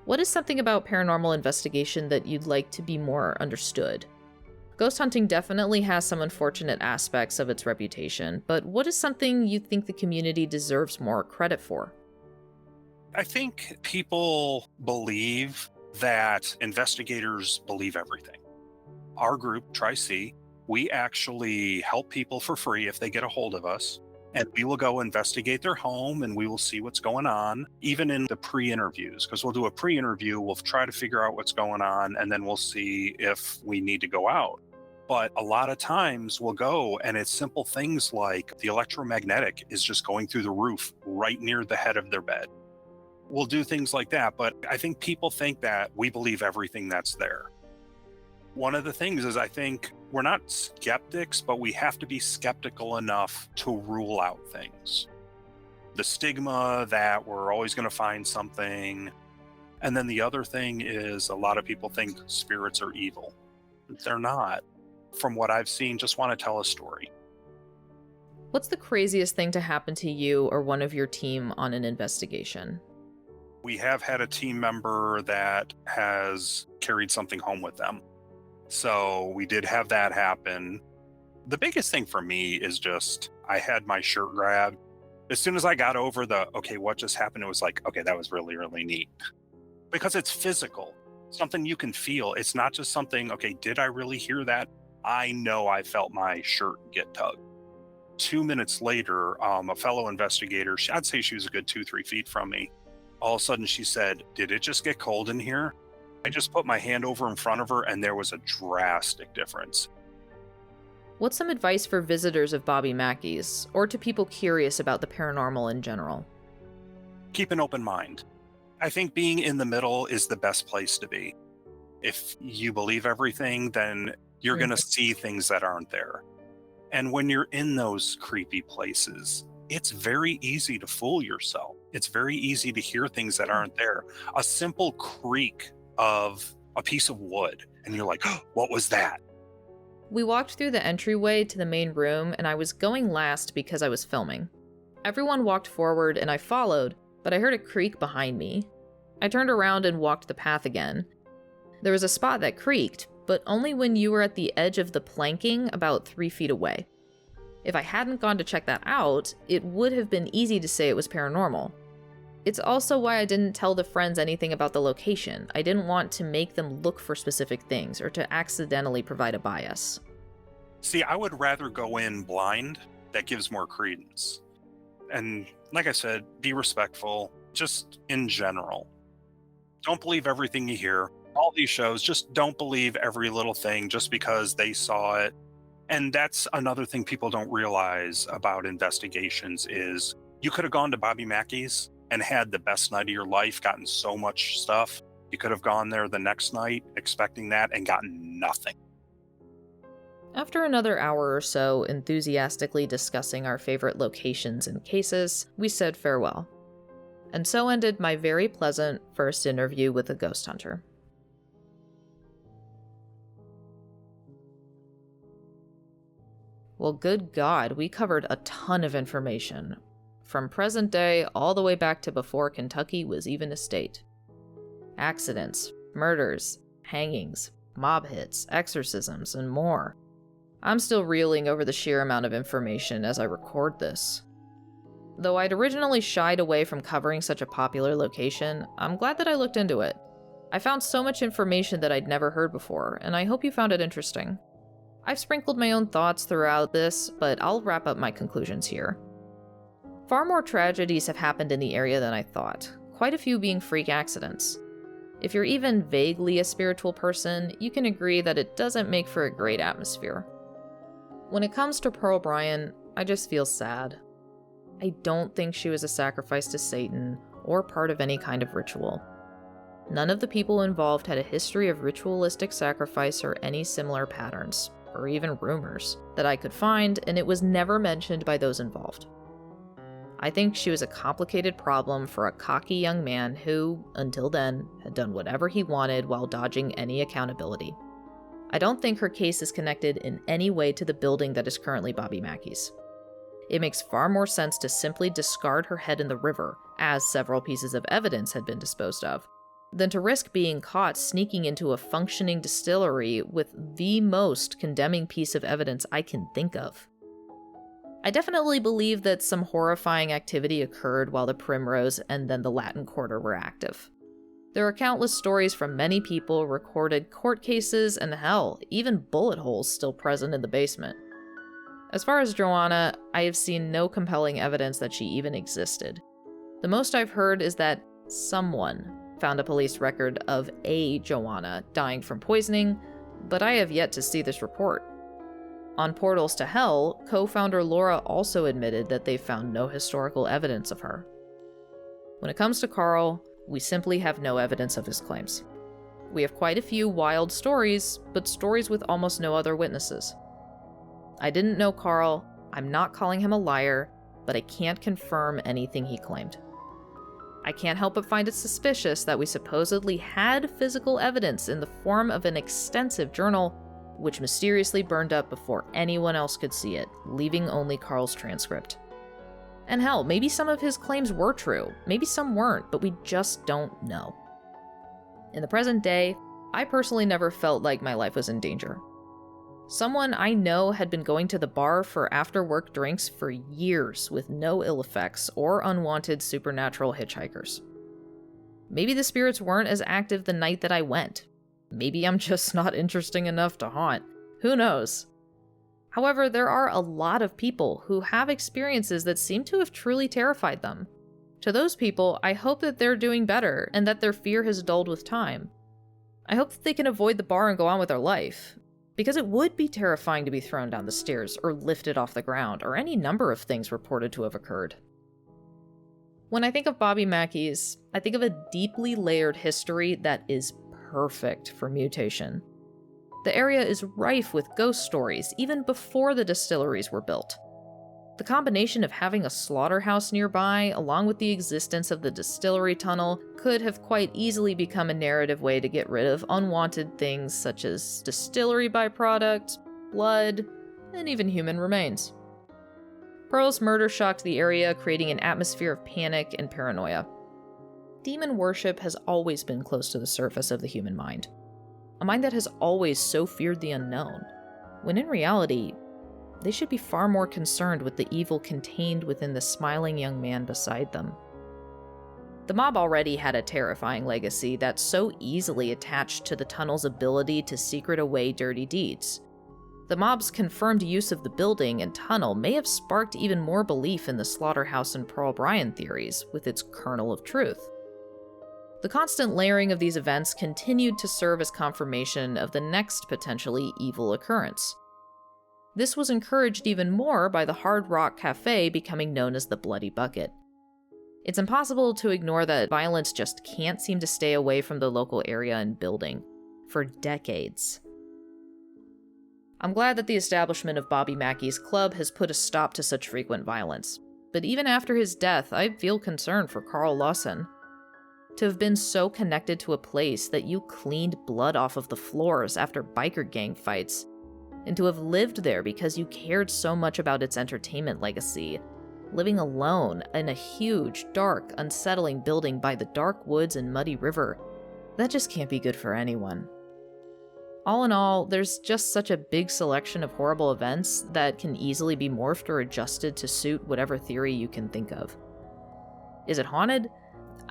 Speaker 1: What is something about paranormal investigation that you'd like to be more understood? Ghost hunting definitely has some unfortunate aspects of its reputation, but what is something you think the community deserves more credit for?
Speaker 2: I think people believe that investigators believe everything. Our group, Tri-C, we actually help people for free if they get a hold of us. And we will go investigate their home and we will see what's going on, even in the pre-interviews, because we'll do a pre-interview, we'll try to figure out what's going on, and then we'll see if we need to go out. But a lot of times we'll go and it's simple things like the electromagnetic is just going through the roof right near the head of their bed. We'll do things like that, but I think people think that we believe everything that's there. One of the things is I think we're not skeptics, but we have to be skeptical enough to rule out things. The stigma that we're always going to find something. And then the other thing is a lot of people think spirits are evil. They're not. From what I've seen, just want to tell a story.
Speaker 1: What's the craziest thing to happen to you or one of your team on an investigation?
Speaker 2: We have had a team member that has carried something home with them. So we did have that happen. The biggest thing for me is just, I had my shirt grabbed. As soon as I got over okay, what just happened? It was like, okay, that was really, really neat. Because it's physical, something you can feel. It's not just something, okay, did I really hear that? I know I felt my shirt get tugged. 2 minutes later, a fellow investigator, I'd say she was a good 2-3 feet from me. All of a sudden she said, did it just get cold in here? I just put my hand over in front of her and there was a drastic difference.
Speaker 1: What's some advice for visitors of Bobby Mackey's, or to people curious about the paranormal in general?
Speaker 2: Keep an open mind. I think being in the middle is the best place to be. If you believe everything, then you're going to see things that aren't there. And when you're in those creepy places, it's very easy to fool yourself. It's very easy to hear things that aren't there. A simple creak of a piece of wood, and you're like, oh, what was that?
Speaker 1: We walked through the entryway to the main room, and I was going last because I was filming. Everyone walked forward, and I followed, but I heard a creak behind me. I turned around and walked the path again. There was a spot that creaked, but only when you were at the edge of the planking about 3 feet away. If I hadn't gone to check that out, it would have been easy to say it was paranormal. It's also why I didn't tell the friends anything about the location. I didn't want to make them look for specific things or to accidentally provide a bias.
Speaker 2: See, I would rather go in blind. That gives more credence. And like I said, be respectful, just in general. Don't believe everything you hear. All these shows, just don't believe every little thing just because they saw it. And that's another thing people don't realize about investigations is you could have gone to Bobby Mackey's and had the best night of your life, gotten so much stuff. You could have gone there the next night expecting that and gotten nothing.
Speaker 1: After another hour or so enthusiastically discussing our favorite locations and cases, we said farewell. And so ended my very pleasant first interview with a ghost hunter. Well, good God, we covered a ton of information. From present day all the way back to before Kentucky was even a state. Accidents, murders, hangings, mob hits, exorcisms, and more. I'm still reeling over the sheer amount of information as I record this. Though I'd originally shied away from covering such a popular location, I'm glad that I looked into it. I found so much information that I'd never heard before, and I hope you found it interesting. I've sprinkled my own thoughts throughout this, but I'll wrap up my conclusions here. Far more tragedies have happened in the area than I thought, quite a few being freak accidents. If you're even vaguely a spiritual person, you can agree that it doesn't make for a great atmosphere. When it comes to Pearl Bryan, I just feel sad. I don't think she was a sacrifice to Satan or part of any kind of ritual. None of the people involved had a history of ritualistic sacrifice or any similar patterns, or even rumors, that I could find, and it was never mentioned by those involved. I think she was a complicated problem for a cocky young man who, until then, had done whatever he wanted while dodging any accountability. I don't think her case is connected in any way to the building that is currently Bobby Mackey's. It makes far more sense to simply discard her head in the river, as several pieces of evidence had been disposed of, than to risk being caught sneaking into a functioning distillery with the most condemning piece of evidence I can think of. I definitely believe that some horrifying activity occurred while the Primrose and then the Latin Quarter were active. There are countless stories from many people, recorded court cases, and hell, even bullet holes still present in the basement. As far as Joanna, I have seen no compelling evidence that she even existed. The most I've heard is that someone found a police record of a Joanna dying from poisoning, but I have yet to see this report. On Portals to Hell, co-founder Laura also admitted that they found no historical evidence of her. When it comes to Carl, we simply have no evidence of his claims. We have quite a few wild stories, but stories with almost no other witnesses. I didn't know Carl, I'm not calling him a liar, but I can't confirm anything he claimed. I can't help but find it suspicious that we supposedly had physical evidence in the form of an extensive journal, which mysteriously burned up before anyone else could see it, leaving only Carl's transcript. And hell, maybe some of his claims were true, maybe some weren't, but we just don't know. In the present day, I personally never felt like my life was in danger. Someone I know had been going to the bar for after-work drinks for years with no ill effects or unwanted supernatural hitchhikers. Maybe the spirits weren't as active the night that I went. Maybe I'm just not interesting enough to haunt. Who knows? However, there are a lot of people who have experiences that seem to have truly terrified them. To those people, I hope that they're doing better and that their fear has dulled with time. I hope that they can avoid the bar and go on with their life. Because it would be terrifying to be thrown down the stairs or lifted off the ground, or any number of things reported to have occurred. When I think of Bobby Mackey's, I think of a deeply layered history that is perfect for mutation. The area is rife with ghost stories, even before the distilleries were built. The combination of having a slaughterhouse nearby, along with the existence of the distillery tunnel, could have quite easily become a narrative way to get rid of unwanted things such as distillery byproduct, blood, and even human remains. Pearl's murder shocked the area, creating an atmosphere of panic and paranoia. Demon worship has always been close to the surface of the human mind. A mind that has always so feared the unknown, when in reality, they should be far more concerned with the evil contained within the smiling young man beside them. The mob already had a terrifying legacy that so easily attached to the tunnel's ability to secret away dirty deeds. The mob's confirmed use of the building and tunnel may have sparked even more belief in the Slaughterhouse and Pearl Bryan theories, with its kernel of truth. The constant layering of these events continued to serve as confirmation of the next potentially evil occurrence. This was encouraged even more by the Hard Rock Cafe becoming known as the Bloody Bucket. It's impossible to ignore that violence just can't seem to stay away from the local area and building, for decades. I'm glad that the establishment of Bobby Mackey's club has put a stop to such frequent violence, but even after his death, I feel concerned for Carl Lawson. To have been so connected to a place that you cleaned blood off of the floors after biker gang fights, and to have lived there because you cared so much about its entertainment legacy, living alone in a huge, dark, unsettling building by the dark woods and muddy river, that just can't be good for anyone. All in all, there's just such a big selection of horrible events that can easily be morphed or adjusted to suit whatever theory you can think of. Is it haunted?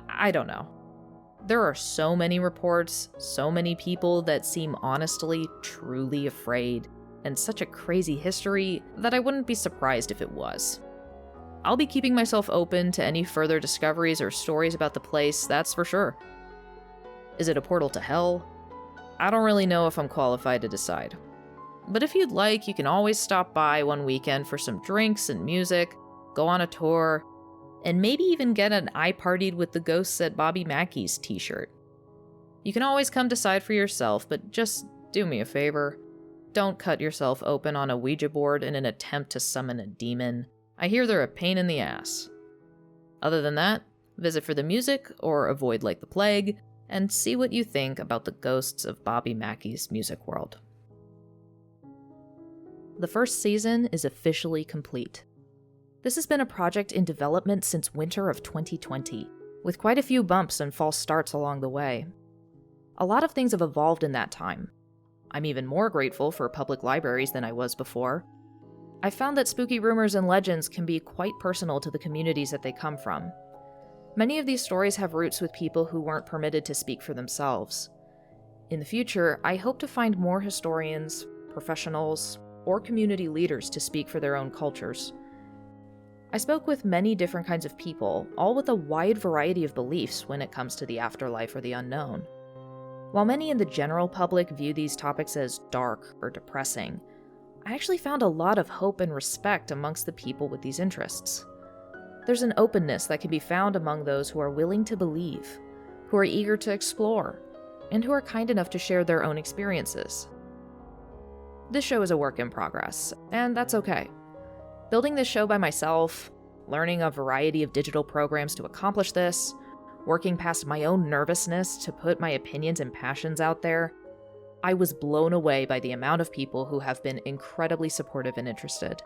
Speaker 1: I don't know. There are so many reports, so many people that seem honestly, truly afraid, and such a crazy history that I wouldn't be surprised if it was. I'll be keeping myself open to any further discoveries or stories about the place, that's for sure. Is it a portal to hell? I don't really know if I'm qualified to decide. But if you'd like, you can always stop by one weekend for some drinks and music, go on a tour, and maybe even get an I partied with the ghosts at Bobby Mackey's t-shirt. You can always come decide for yourself, but just do me a favor. Don't cut yourself open on a Ouija board in an attempt to summon a demon. I hear they're a pain in the ass. Other than that, visit for the music or avoid like the plague, and see what you think about the ghosts of Bobby Mackey's music world. The first season is officially complete. This has been a project in development since winter of 2020, with quite a few bumps and false starts along the way. A lot of things have evolved in that time. I'm even more grateful for public libraries than I was before. I found that spooky rumors and legends can be quite personal to the communities that they come from. Many of these stories have roots with people who weren't permitted to speak for themselves. In the future, I hope to find more historians, professionals, or community leaders to speak for their own cultures. I spoke with many different kinds of people, all with a wide variety of beliefs when it comes to the afterlife or the unknown. While many in the general public view these topics as dark or depressing, I actually found a lot of hope and respect amongst the people with these interests. There's an openness that can be found among those who are willing to believe, who are eager to explore, and who are kind enough to share their own experiences. This show is a work in progress, and that's okay. Building this show by myself, learning a variety of digital programs to accomplish this, working past my own nervousness to put my opinions and passions out there, I was blown away by the amount of people who have been incredibly supportive and interested.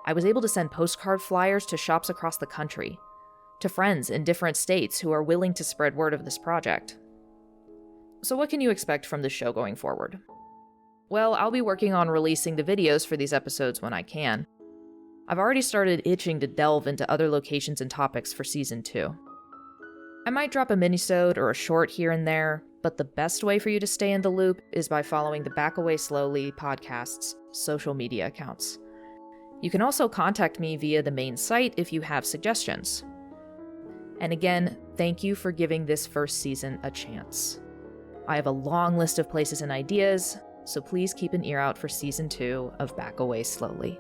Speaker 1: I was able to send postcard flyers to shops across the country, to friends in different states who are willing to spread word of this project. So what can you expect from this show going forward? Well, I'll be working on releasing the videos for these episodes when I can. I've already started itching to delve into other locations and topics for Season 2. I might drop a minisode or a short here and there, but the best way for you to stay in the loop is by following the Back Away Slowly podcast's social media accounts. You can also contact me via the main site if you have suggestions. And again, thank you for giving this first season a chance. I have a long list of places and ideas, so please keep an ear out for Season 2 of Back Away Slowly.